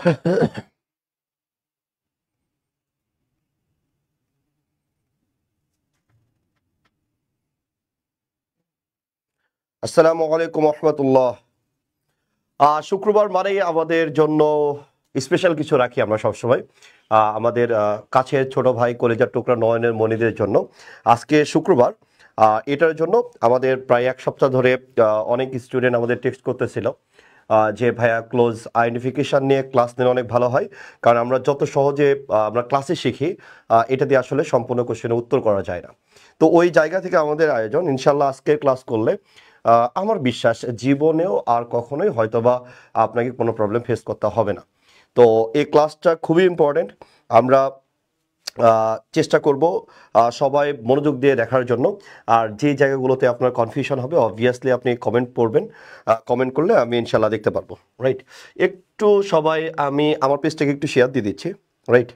আসসালামু আলাইকুম রহমতুল্লাহ। শুক্রবার মানেই আমাদের জন্য স্পেশাল কিছু রাখি আমরা সবসময় আমাদের কাছের ছোট ভাই কলেজার টুকরা নয়নের মনিদের জন্য। আজকে শুক্রবার, এটার জন্য আমাদের প্রায় এক সপ্তাহ ধরে অনেক স্টুডেন্ট আমাদের টেক্সট করতেছিল যে ভাইয়া ক্লোজ আইডেন্টিফিকেশান নিয়ে ক্লাস নিলে অনেক ভালো হয়, কারণ আমরা যত সহজে আমরা ক্লাসে শিখি এটা দিয়ে আসলে সম্পূর্ণ কোশ্চেনের উত্তর করা যায় না। তো ওই জায়গা থেকে আমাদের আয়োজন। ইনশাল্লাহ আজকের ক্লাস করলে আমার বিশ্বাস জীবনেও আর কখনোই হয়তোবা আপনাকে কোনো প্রবলেম ফেস করতে হবে না। তো এই ক্লাসটা খুবই ইম্পর্টেন্ট। আমরা চেষ্টা করব সবাই মনোযোগ দিয়ে দেখার জন্য। আর যে জায়গাগুলোতে আপনার কনফিউশন হবে অবভিয়াসলি আপনি কমেন্ট করবেন, কমেন্ট করলে আমি ইনশাল্লাহ দেখতে পারবো। রাইট, একটু সবাই আমি আমার পেজটাকে একটু শেয়ার দিয়ে দিচ্ছি, রাইট,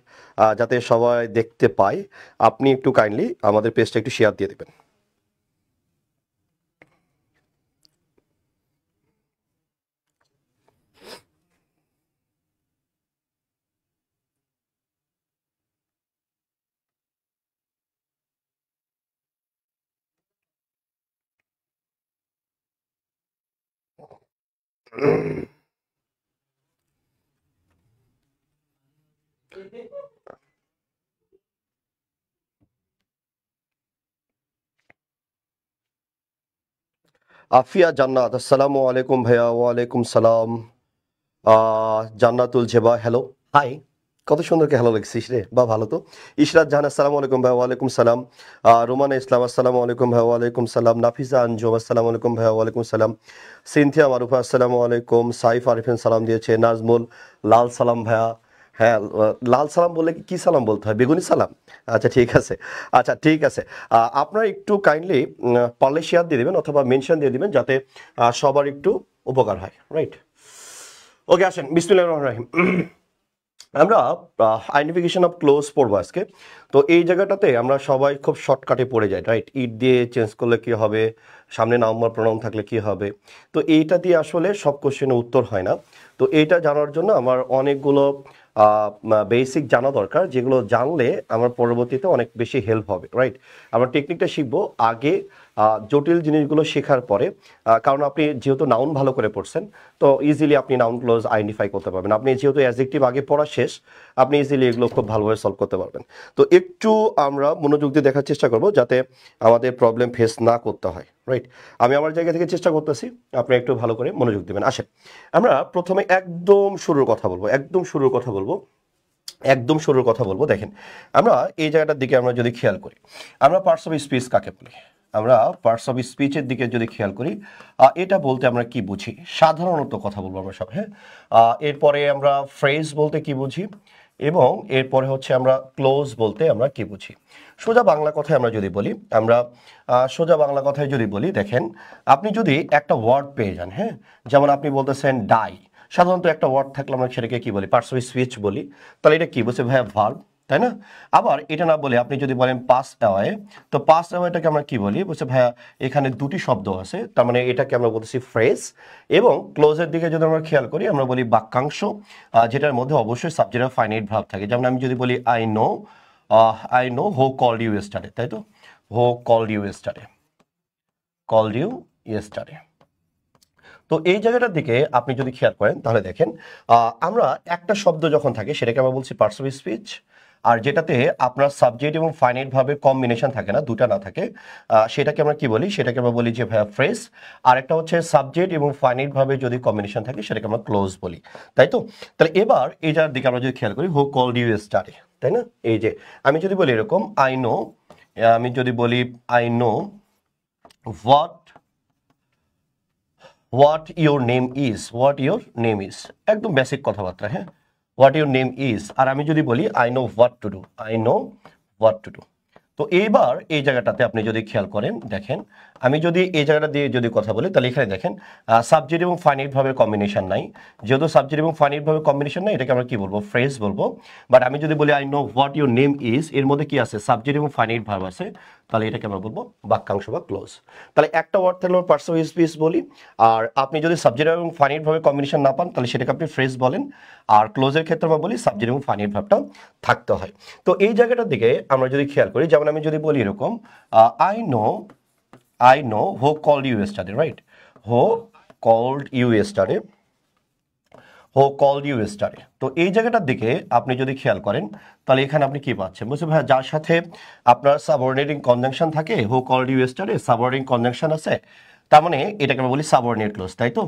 যাতে সবাই দেখতে পায়। আপনি একটু কাইন্ডলি আমাদের পেজটা একটু শেয়ার দিয়ে দেবেন। আফিয়া জান্নাত, আসসালামু আলাইকুম ভাইয়া। ওয়ালাইকুম সালাম। জান্নাতুল জেবা, হ্যালো, হাই। কত সুন্দর কে হ্যালো লিখছিস রে, বা ভালো তো। ইশরাত জাহান, আসসালামু আলাইকুম ভাইয়া। ওয়ালাইকুম সালাম। রোমানা ইসলাম, আসসালামু আলাইকুম ভাইয়া। ওয়ালাইকুম সালাম। নাফিসা আঞ্জুম, আসসালামু আলাইকুম ভাইয়া। ওয়ালাইকুম সালাম। সিনথিয়া মারুফা, আসসালামু আলাইকুম। সাইফ আরিফিন সালাম দিয়েছে। নাজমুল, লাল সালাম ভাইয়া। হ্যাঁ, লাল সালাম বললে কি সালাম বলতে হয়? বেগুনি সালাম? আচ্ছা ঠিক আছে, আচ্ছা ঠিক আছে। আপনারা একটু কাইন্ডলি পারলে শেয়ার দিয়ে দেবেন অথবা মেনশন দিয়ে দিবেন, যাতে সবার একটু উপকার হয়। রাইট, ওকে, আসেন বিসমিল্লাহির রহমানির রহিম। আমরা আইডেন্টিফিকেশন অফ ক্লোজ পড়বো আজকে। তো এই জায়গাটাতে আমরা সবাই খুব শর্টকাটে পড়ে যাই, রাইট। ইট দিয়ে চেঞ্জ করলে কি হবে, সামনে নাম্বার প্রোনাউন থাকলে কি হবে। তো এইটা দিয়ে আসলে সব কোশ্চেনের উত্তর হয় না। তো এইটা জানার জন্য আমার অনেকগুলো বেসিক জানা দরকার, যেগুলো জানলে আমার পরবর্তীতে অনেক বেশি হেল্প হবে। রাইট, আমরা টেকনিকটা শিখবো আগে, জটিল জিনিসগুলো শেখার পরে। কারণ আপনি যেহেতু নাউন ভালো করে পড়ছেন, তো ইজিলি আপনি নাউন ক্লোজ আইডেন্টিফাই করতে পারবেন। আপনি যেহেতু অ্যাডজেক্টিভ আগে পড়া শেষ, আপনি ইজিলি এগুলো খুব ভালোভাবে সলভ করতে পারবেন। তো একটু আমরা মনোযোগ দিয়ে দেখার চেষ্টা করব, যাতে আমাদের প্রবলেম ফেস না করতে হয়। রাইট, আমি আমার জায়গা থেকে চেষ্টা করতেছি, আপনি একটু ভালো করে মনোযোগ দেবেন। আসেন, আমরা প্রথমে একদম শুরুর কথা বলবো, একদম শুরুর কথা বলবো, একদম শুরুর কথা বলবো। দেখেন, আমরা এই জায়গাটার দিকে আমরা যদি খেয়াল করি, আমরা পার্টস অফ স্পিচ কাকে বলি? আমরা পার্টস অফ স্পিচের দিকে যদি খেয়াল করি, এটা বলতে আমরা কি বুঝি? সাধারণত কথা বলবো আমরা সব, হ্যাঁ। এরপরে আমরা ফ্রেজ বলতে কি বুঝি, এবং এরপরে হচ্ছে আমরা ক্লোজ বলতে আমরা কি বুঝি। সোজা বাংলা কথায় আমরা যদি বলি, আমরা সোজা বাংলা কথায় যদি বলি, দেখেন, আপনি যদি একটা ওয়ার্ড পেয়ে যান, হ্যাঁ, যেমন আপনি বলতেছেন ডাই, সাধারণত একটা ওয়ার্ড থাকলে আমরা সেটাকে কি বলি? পার্টস অফ স্পিচ বলি। তাহলে এটা কি বলছে ভাইয়া? ভার্ব, তাই না? আবার এটা না বলে আপনি যদি বলেন পাস অ্যাওয়ে, তো পাস অ্যাওয়েটাকে আমরা কি বলি? বলছে ভাইয়া এখানে দুটি শব্দ আছে, তার মানে এটাকে আমরা বলতেছি ফ্রেজ। এবং ক্লোজের দিকে যদি আমরা খেয়াল করি, আমরা বলি বাক্যাংশ, যেটার মধ্যে অবশ্যই সাবজেক্ট অফ ফাইনাইট ভার্ব থাকে। যেমন আমি যদি বলি I know who called you yesterday, তাই তো? Who called you yesterday, called you yesterday. তো এই জায়গাটার দিকে আপনি যদি খেয়াল করেন, তাহলে দেখেন, আমরা একটা শব্দ যখন থাকে সেটাকে আমরা বলছি পার্টস অফ স্পিচ। আর যেটাতে আপনার সাবজেক্ট এবং ফাইনাইট ভাবে কম্বিনেশন থাকে না, দুটা না থাকে, সেটাকে আমরা কি বলি? সেটাকে আমরা বলি যে ভাইয়া ফ্রেজ। আর একটা হচ্ছে সাবজেক্ট এবং ফাইনাইট ভাবে যদি কম্বিনেশন থাকে, সেটাকে আমরা ক্লোজ বলি, তাই তো? তাহলে এবার এই জায়গার দিকে আমরা যদি খেয়াল করি, হু কল্ড ইউ ইয়েস্টারডে, তাই না? এই যে আমি যদি বলি এরকম আই নো, আমি যদি বলি I know what your name is, what your name is, একদম বেসিক কথাবার্তা, হ্যাঁ। What your name is. আর আমি যদি বলি I know what to do, I know what to do. তো এইবার এই জায়গাটাতে আপনি যদি খেয়াল করেন, দেখেন, আমি যদি এই জায়গাটা দিয়ে যদি কথা বলি, তাহলে এখানে দেখেন সাবজেক্ট এবং ফাইনাইট ভাবে কম্বিনেশন নাই। যেহেতু সাবজেক্ট এবং ফাইনাইট ভাবে কম্বিনেশন নাই, এটাকে আমরা কি বলবো? ফ্রেজ বলবো। বাট আমি যদি বলি I know what your name is, এর মধ্যে কি আছে? সাবজেক্ট এবং ফাইনাইট ভার্ব আছে। তাহলে এটাকে আমরা বলবো বাক্যাংশ বা ক্লোজ। তাহলে একটা ওয়ার্ড থাকলে আমরা পার্টস অফ স্পিচ বলি, আর আপনি যদি সাবজেক্ট এবং ফাইনাইট ভাবে কম্বিনেশন না পান তাহলে সেটাকে আপনি ফ্রেজ বলেন, আর ক্লোজের ক্ষেত্রে আমরা বলি সাবজেক্ট এবং ফাইনাইট ভাবটা থাকতে হয়। তো এই জায়গাটার দিকে আমরা যদি খেয়াল করি, যেমন আমি যদি বলি এরকম I know who called you yesterday, right? Who called you yesterday? Who called you yesterday? তো এই জায়গাটার দিকে আপনি যদি খেয়াল করেন তাহলে এখানে আপনি কি পাচ্ছেন, বুঝতে ভাই, যার সাথে আপনার সাবঅর্ডিনেটিং কনজাংশন থাকে, who called you yesterday, subordinating conjunction আছে, তার মানে এটাকে আমরা বলি সাবঅর্ডিনেট ক্লোজ, তাই তো?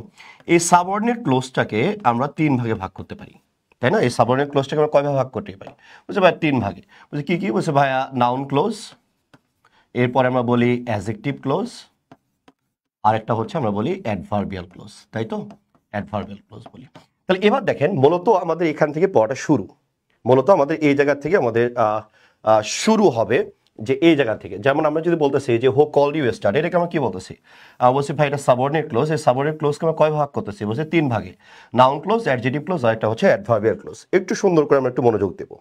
এই সাবঅর্ডিনেট ক্লোজটাকে আমরা 3 ভাগে ভাগ করতে পারি, তাই না? এই সাবঅর্ডিনেট ক্লোজটাকে আমরা কয় ভাগে ভাগ করতে পারি, বুঝতে ভাই? 3 ভাগে। বুঝতে কি কি? বুঝতে ভাইয়া, নাউন ক্লোজ, এরপরে আমরা বলি অ্যাডজেক্টিভ ক্লোজ, আরেকটা হচ্ছে আমরা বলি অ্যাডভার্বিয়াল ক্লোজ, তাই তো? অ্যাডভার্বিয়াল ক্লোজ বলি। তাহলে এবার দেখেন, মূলত আমাদের এখান থেকে পড়াটা শুরু, মূলত আমাদের এই জায়গা থেকে আমাদের শুরু হবে, যে এই জায়গা থেকে। যেমন আমরা যদি বলতেছি যে হো কল ইউ স্টার্ট, এটাকে আমরা কি বলতেছি? বলছি ভাই এটা সাবঅর্ডিনেট ক্লোজ। এই সাবঅর্ডিনেট ক্লোজকে আমরা কয় ভাগ করতেছি? বলছি 3 ভাগে, নাউন ক্লোজ, অ্যাডজেক্টিভ ক্লোজ, আর একটা হচ্ছে অ্যাডভার্বিয়াল ক্লোজ। একটু সুন্দর করে আমরা একটু মনোযোগ দেবো,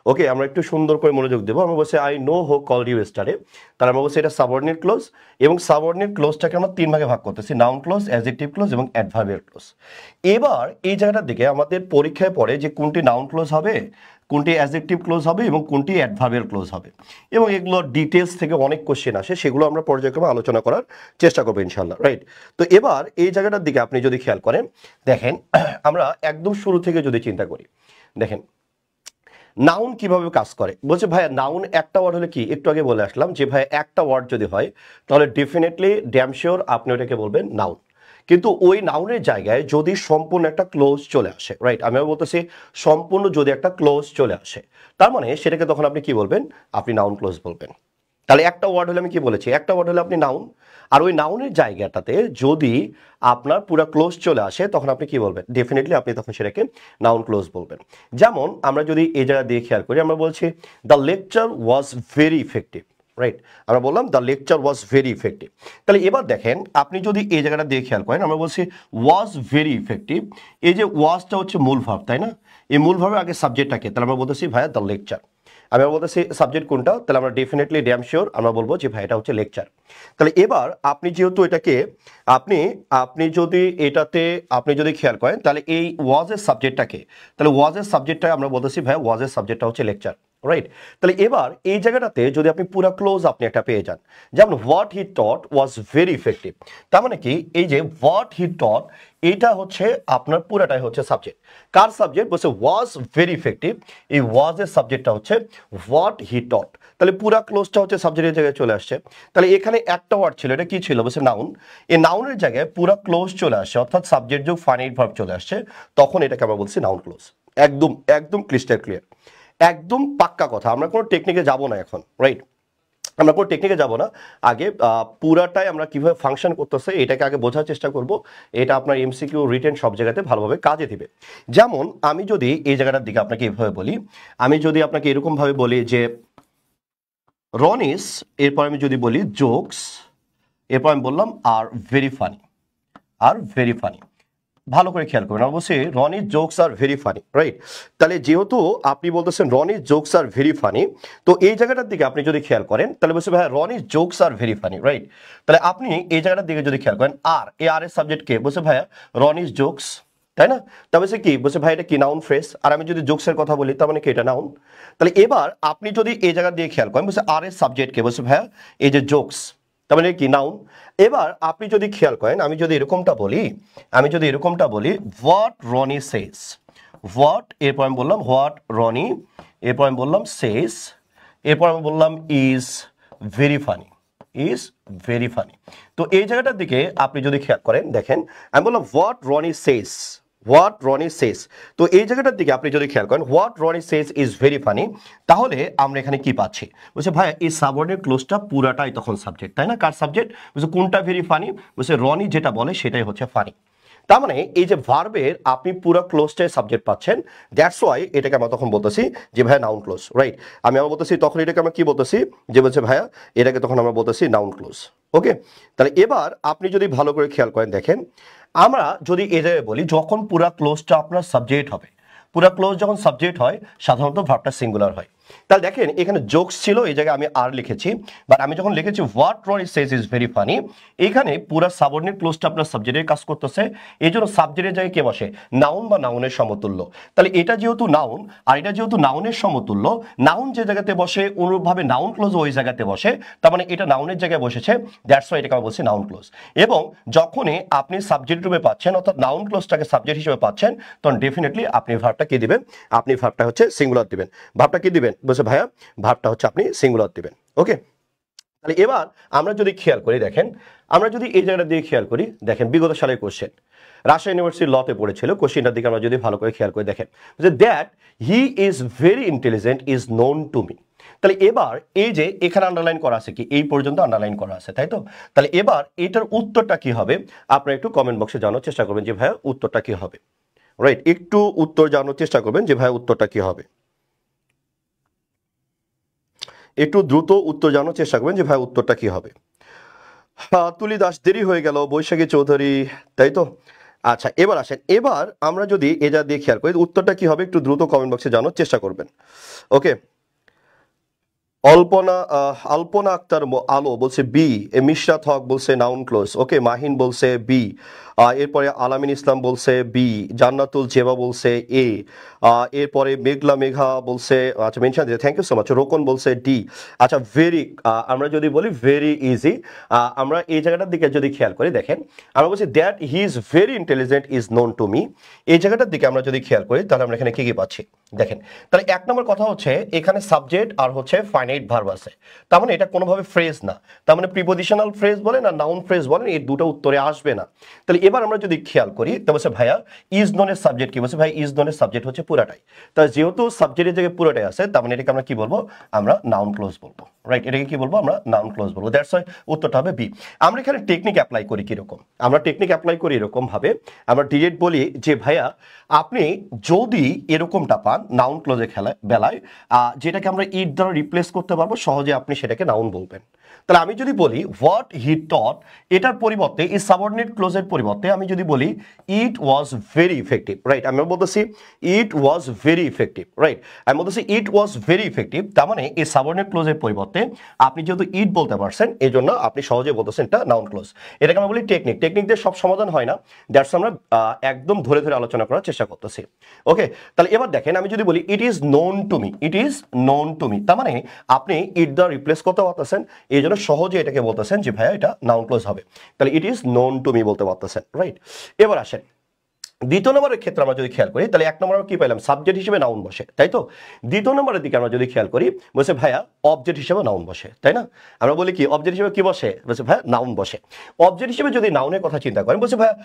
ওকে? আমরা একটু সুন্দর করে মনোযোগ দেবো। আমরা বলছি আই নো হো কল ইউ স্টার্টে, তাহলে আমরা বলছি এটা সাবঅর্ডিনেট ক্লোজ, এবং সাবঅর্ডিনেট ক্লোজটাকে আমরা 3 ভাগে ভাগ করতেছি, নাউন ক্লোজ, অ্যাডজেক্টিভ ক্লোজ এবং অ্যাডভার্বিয়াল ক্লোজ। এবার এই জায়গাটার দিকে আমাদের পরীক্ষায় পড়ে যে কোনটি নাউন ক্লোজ হবে, কোনটি অ্যাডজেক্টিভ ক্লোজ হবে এবং কোনটি অ্যাডভার্বিয়াল ক্লোজ হবে, এবং এগুলো ডিটেলস থেকে অনেক কোশ্চেন আসে, সেগুলো আমরা পর্যায়ক্রমে আলোচনা করার চেষ্টা করবো ইনশাল্লাহ, রাইট? তো এবার এই জায়গাটার দিকে আপনি যদি খেয়াল করেন, দেখেন আমরা একদম শুরু থেকে যদি চিন্তা করি, দেখেন নাউন কিভাবে কাজ করে। বলছে ভাইয়া নাউন একটা ওয়ার্ড হলে কি, একটু আগে বলে আসলাম যে ভাইয়া একটা ওয়ার্ড যদি হয় তাহলে ডেফিনেটলি ড্যাম শিওর আপনি ওটাকে বলবেন নাউন। কিন্তু ওই নাউনের জায়গায় যদি সম্পূর্ণ একটা ক্লোজ চলে আসে, রাইট? আমি বলতেছি সম্পূর্ণ যদি একটা ক্লোজ চলে আসে, তার মানে সেটাকে তখন আপনি কি বলবেন? আপনি নাউন ক্লোজ বলবেন। তাহলে একটা ওয়ার্ড হলে আমি কি বলেছি, একটা ওয়ার্ড হলে আপনি নাউন, আর ওই নাউনের জায়গাটাতে যদি আপনার পুরো ক্লোজ চলে আসে তখন আপনি কি বলবেন? ডেফিনেটলি আপনি তখন সেটাকে নাউন ক্লোজ বলবেন। যেমন আমরা যদি এই জায়গা দিয়ে খেয়াল করি, আমরা বলছি the lecture was very effective, right? আমরা বললাম the lecture was very effective. তাহলে এবার দেখেন আপনি যদি এই জায়গাটা দিয়ে খেয়াল করেন, আমরা বলছি ওয়াজ ভেরি ইফেক্টিভ, এই যে ওয়াজটা হচ্ছে মূল ভার্ব, তাই না? এই মূল ভার্বের আগে সাবজেক্টটাকে, তাহলে আমরা বলতেছি ভাইয়া দ্য লেকচার। আমি বলতেছি সাবজেক্ট কোনটা, তাহলে আমরা ডেফিনেটলি ড্যাম শিওর আমরা বলবো যে ভাই এটা হচ্ছে লেকচার। তাহলে এবার আপনি যেহেতু এটাকে আপনি যদি এটাতে আপনি যদি খেয়াল করেন তাহলে এই ওয়াজের সাবজেক্টটাকে, তাহলে ওয়াজের সাবজেক্টটা আমরা বলতেছি ভাই ওয়াজের সাবজেক্টটা হচ্ছে লেকচার, রাইট? তাহলে এবার এই জায়গাটাতে যদি আপনি পুরো ক্লোজ আপনি একটা পেয়ে যান, যেমন what he taught was very effective, তার মানে কি এই যে হোয়াট হি টট এটা হচ্ছে আপনার পুরাটাই হচ্ছে সাবজেক্ট। কার সাবজেক্ট? বলছে ওয়াজ ভেরি ইফেক্টিভ, এই ওয়াজের সাবজেক্টটা হচ্ছে হোয়াট হি টট, তাহলে পুরা ক্লোজটা হচ্ছে সাবজেক্টের জায়গায় চলে আসছে। তাহলে এখানে একটা ওয়ার্ড ছিল, এটা কি ছিল? বলছে নাউন। এই নাউনের জায়গায় পুরা ক্লোজ চলে আসছে, অর্থাৎ সাবজেক্ট যোগ ফাইনাইট ভার্ব চলে আসছে, তখন এটাকে আমরা বলছি নাউন ক্লোজ। একদম একদম ক্লিস্টার ক্লিয়ার, একদম পাক্কা কথা। আমরা কোনো টেকনিকে যাব না এখন, রাইট? আমরা কোনো টেকনিকে যাব না, আগে পুরাটাই আমরা কিভাবে ফাংশন করতেছে এটাকে আগে বোঝার চেষ্টা করব। এটা আপনার এমসিকিউ রিটেন সব জায়গাতে ভালোভাবে কাজে দিবে। যেমন আমি যদি এই জায়গাটার দিকে আপনাকে এভাবে বলি, আমি যদি আপনাকে এরকমভাবে বলি যে রনিস, এরপর আমি যদি বলি জোকস, এরপর আমি বললাম are very funny, are very funny. ভালো করে খেয়াল করবেন, অবশ্যই Roni's jokes are very funny, right? তাহলে যেহেতু আপনি বলতেছেন Roni's jokes are very funny, তো এই জায়গাটার দিকে আপনি যদি খেয়াল করেন তাহলে বলছে ভাই Roni's jokes are very funny, right? তাহলে আপনি এই জায়গাটার দিকে যদি খেয়াল করেন, আর এই আর এর সাবজেক্ট কে? বলছে ভাইয়া রনিস জোকস, তাই না? তবে সে কি বলছে ভাই এটা কি নাউন ফ্রেজ, আর আমি যদি জোকসের কথা বলি তার মানে কি এটা নাউন। তাহলে এবার আপনি যদি এই জায়গা দিয়ে খেয়াল করেন, বলছে আর এর সাবজেক্ট কে? বলছে ভাইয়া এই যে জোকস, তার মানে কি নাউন। এবার আপনি যদি খেয়াল করেন, আমি যদি এরকমটা বলি হোয়াট রনি সেজ, হোয়াট, এরপর আমি বললাম হোয়াট রনি, এরপর আমি বললাম সেজ, এরপর আমি বললাম is very funny, is very funny. তো এই জায়গাটার দিকে আপনি যদি খেয়াল করেন, দেখেন আমি বললাম what Rony says, what Rony says. তো এই জায়গাটার দিকে আপনি যদি খেয়াল করেন what Rony says is very funny, তাহলে আমরা এখানে কি পাচ্ছি? বলছে ভাই এই সাবঅর্ডিনেট ক্লোজটা পুরাটাই তখন সাবজেক্ট, তাই না? কার সাবজেক্ট? বলছে কোনটা ভেরি ফানি? বলছে রনি যেটা বলে সেটাই হচ্ছে ফানি। তার মানে এই যে ভার্বের আপনি পুরো ক্লোজটাই সাবজেক্ট পাচ্ছেন, দ্যাটস ওয়াই এটাকে আমরা তখন বলতেছি যে ভাইয়া নাউন ক্লোজ, রাইট? আমি আবার বলতেছি তখন এটাকে আমরা কি বলতেছি, যে বলছে ভাইয়া এটাকে তখন আমরা বলতেছি নাউন ক্লোজ, ওকে? তাহলে এবার আপনি যদি ভালো করে খেয়াল করেন, দেখেন আমরা যদি এই জায়গায় বলি যখন পুরা ক্লোজটা আপনার সাবজেক্ট হবে, পুরা ক্লোজ যখন সাবজেক্ট হয় সাধারণত ভার্বটা সিঙ্গুলার হয়। তাহলে দেখেন এখানে জোকস ছিল, এই জায়গায় আমি আর লিখেছি, বাট আমি যখন লিখেছি what Rony says is very funny, এখানে পুরো সাবঅর্ডিনেট ক্লোজটা আপনার সাবজেক্টের কাজ করতেছে, এই জন্য সাবজেক্টের জায়গায় কে বসে, নাউন বা নাউনের সমতুল্য। তাহলে এটা যেহেতু নাউন আর এটা যেহেতু নাউনের সমতুল্য, নাউন যে জায়গাতে বসে অনুরূপভাবে নাউন ক্লোজ ওই জায়গাতে বসে, তার মানে এটা নাউনের জায়গায় বসেছে, দ্যাটস ওয়াই এটাকে আমরা বলছি নাউন ক্লোজ। এবং যখনই আপনি সাবজেক্ট রূপে পাচ্ছেন অর্থাৎ নাউন ক্লোজটাকে সাবজেক্ট হিসেবে পাচ্ছেন, তখন ডেফিনেটলি আপনি ভার্বটা কি দিবেন, আপনি ভার্বটা হচ্ছে সিঙ্গুলার দিবেন। ভার্বটা কি দিবেন বলছে ভাইয়া, ভার্বটা হচ্ছে আপনি সিঙ্গুলার দিবেন। ওকে, তাহলে এবার আমরা যদি খেয়াল করি, দেখেন আমরা যদি এই জায়গাটা দিয়ে খেয়াল করি, দেখেন বিগত সালের কোশ্চেন রাজশাহী ইউনিভার্সিটির লতে পড়েছিল, কোশ্চেনটার দিকে আমরা যদি ভালো করে খেয়াল করে দেখেন যে that he is very intelligent is known to me. তাহলে এবার এই যে এখানে আন্ডারলাইন করা আছে, কি এই পর্যন্ত আন্ডারলাইন করা আছে, তাই তো? তাহলে এবার এটার উত্তরটা কি হবে আপনারা একটু কমেন্ট বক্সে জানার চেষ্টা করবেন যে ভাইয়া উত্তরটা কি হবে। রাইট, একটু উত্তর জানার চেষ্টা করবেন যে ভাইয়া উত্তরটা কি হবে, একটু দ্রুত উত্তর জানার চেষ্টা করবেন যে ভাই উত্তরটা কি হবে। তুলি দাস দেরি হয়ে গেল, বৈশাখী চৌধুরী, তাই তো? আচ্ছা এবার আসেন, এবার আমরা যদি এটা দিয়ে খেয়াল করি উত্তরটা কি হবে একটু দ্রুত কমেন্ট বক্সে জানার চেষ্টা করবেন। ওকে, আলপনা আক্তার আলো বলছে বি, মিশরাত হক বলছে নাউন ক্লোজ। ওকে, মাহিন বলছে বি, এরপরে আলামিন ইসলাম বলছে বি, জান্নাতুল জেবা বলছে এ, এরপরে মেঘলা মেঘা বলছে, আচ্ছা মেনশন দিতে থ্যাংক ইউ সো মাচ। রোকন বলছে ডি। আচ্ছা ভেরি, আমরা যদি বলি ভেরি ইজি, আমরা এই জায়গাটার দিকে যদি খেয়াল করি, দেখেন আমরা বলছি that he is very intelligent is known to me. এই জায়গাটার দিকে আমরা যদি খেয়াল করি তাহলে আমরা এখানে কি কি পাচ্ছি, দেখেন তাহলে এক নম্বর কথা হচ্ছে এখানে সাবজেক্ট আর হচ্ছে ফাইনাইট ভার্ব আছে, তার মানে এটা কোনোভাবে ফ্রেজ না, তার মানে প্রিপোজিশনাল ফ্রেজ বলেন আর নাউন ফ্রেজ বলেন এই দুটো উত্তরে আসবে না। তাহলে এবার আমরা যদি খেয়াল করি তা বলছে ভাইয়া ইজ ননের সাবজেক্ট কি, বলছে ভাই ইজ ননের সাবজেক্ট হচ্ছে পুরাটাই, তাহলে যেহেতু সাবজেক্টের জায়গায় পুরাটাই আছে তার মানে এটাকে আমরা কি বলবো, আমরা নাউন ক্লোজ বলবো। রাইট, এটাকে কি বলবো, আমরা নাউন ক্লোজ বলবো, দ্যাটস ওয়াই উত্তরটা হবে বি। আমরা এখানে টেকনিক অ্যাপ্লাই করি কিরকম, আমরা টেকনিক অ্যাপ্লাই করি এরকম ভাবে, আমরা ডিরেক্ট বলি যে ভাইয়া আপনি যদি এরকমটা পান নাউন ক্লোজে বেলায় যেটাকে আমরা ইট দ্বারা রিপ্লেস করতে পারবো সহজে, আপনি সেটাকে নাউন বলবেন। তাহলে আমি যদি বলি হোয়াট হি টট, এটার পরিবর্তে এই সাবঅর্ডিনেট ক্লোজের পরিবর্তে আমি যদি বলি ইট ওয়াজ ভেরি ইফেক্টিভ। রাইট, আমি বলতেছি ইট ওয়াজ ভেরি ইফেক্টিভ। রাইট, আমি বলতেছি ইট ওয়াজ ভেরি ইফেক্টিভ, তার মানে এই সাবঅর্ডিনেট ক্লোজের পরিবর্তে আপনি যেহেতু ইট বলতে পারছেন এই জন্য আপনি সহজে বলতেছেন এটা নাউন ক্লোজ। এটাকে আমরা বলি টেকনিক, টেকনিক দিয়ে সব সমাধান হয় না, দ্যাটস আমরা একদম ধরে ধরে আলোচনা করার চেষ্টা করতেছি। ওকে, তাহলে এবার দেখেন আমি যদি বলি it is known to me, it is known to me, তার মানে আপনি ইট দ্বারা রিপ্লেস করতে পারতেছেন, এই জন্য সহজে এটাকে বলতেছেন যে ভাইয়া এটা নাউন ক্লোজ হবে, তাহলে it is known to me বলতে পারতেছেন। রাইট, এবার আসেন দ্বিতীয় নম্বরের ক্ষেত্রে আমরা যদি খেয়াল করি তাহলে এক নম্বর কি পেলাম, সাবজেক্ট হিসেবে নাউন বসে, তাই তো? দ্বিতীয় নম্বরের দিকে আমরা যদি খেয়াল করি বলছে ভাইয়া অবজেক্ট হিসেবে নাউন বসে, তাই না? আমরা বলি কি অবজেক্ট হিসেবে কি বসে, বলছে ভাইয়া নাউন বসে। অবজেক্ট হিসেবে যদি নাউনের কথা চিন্তা করেন বলছে ভাইয়া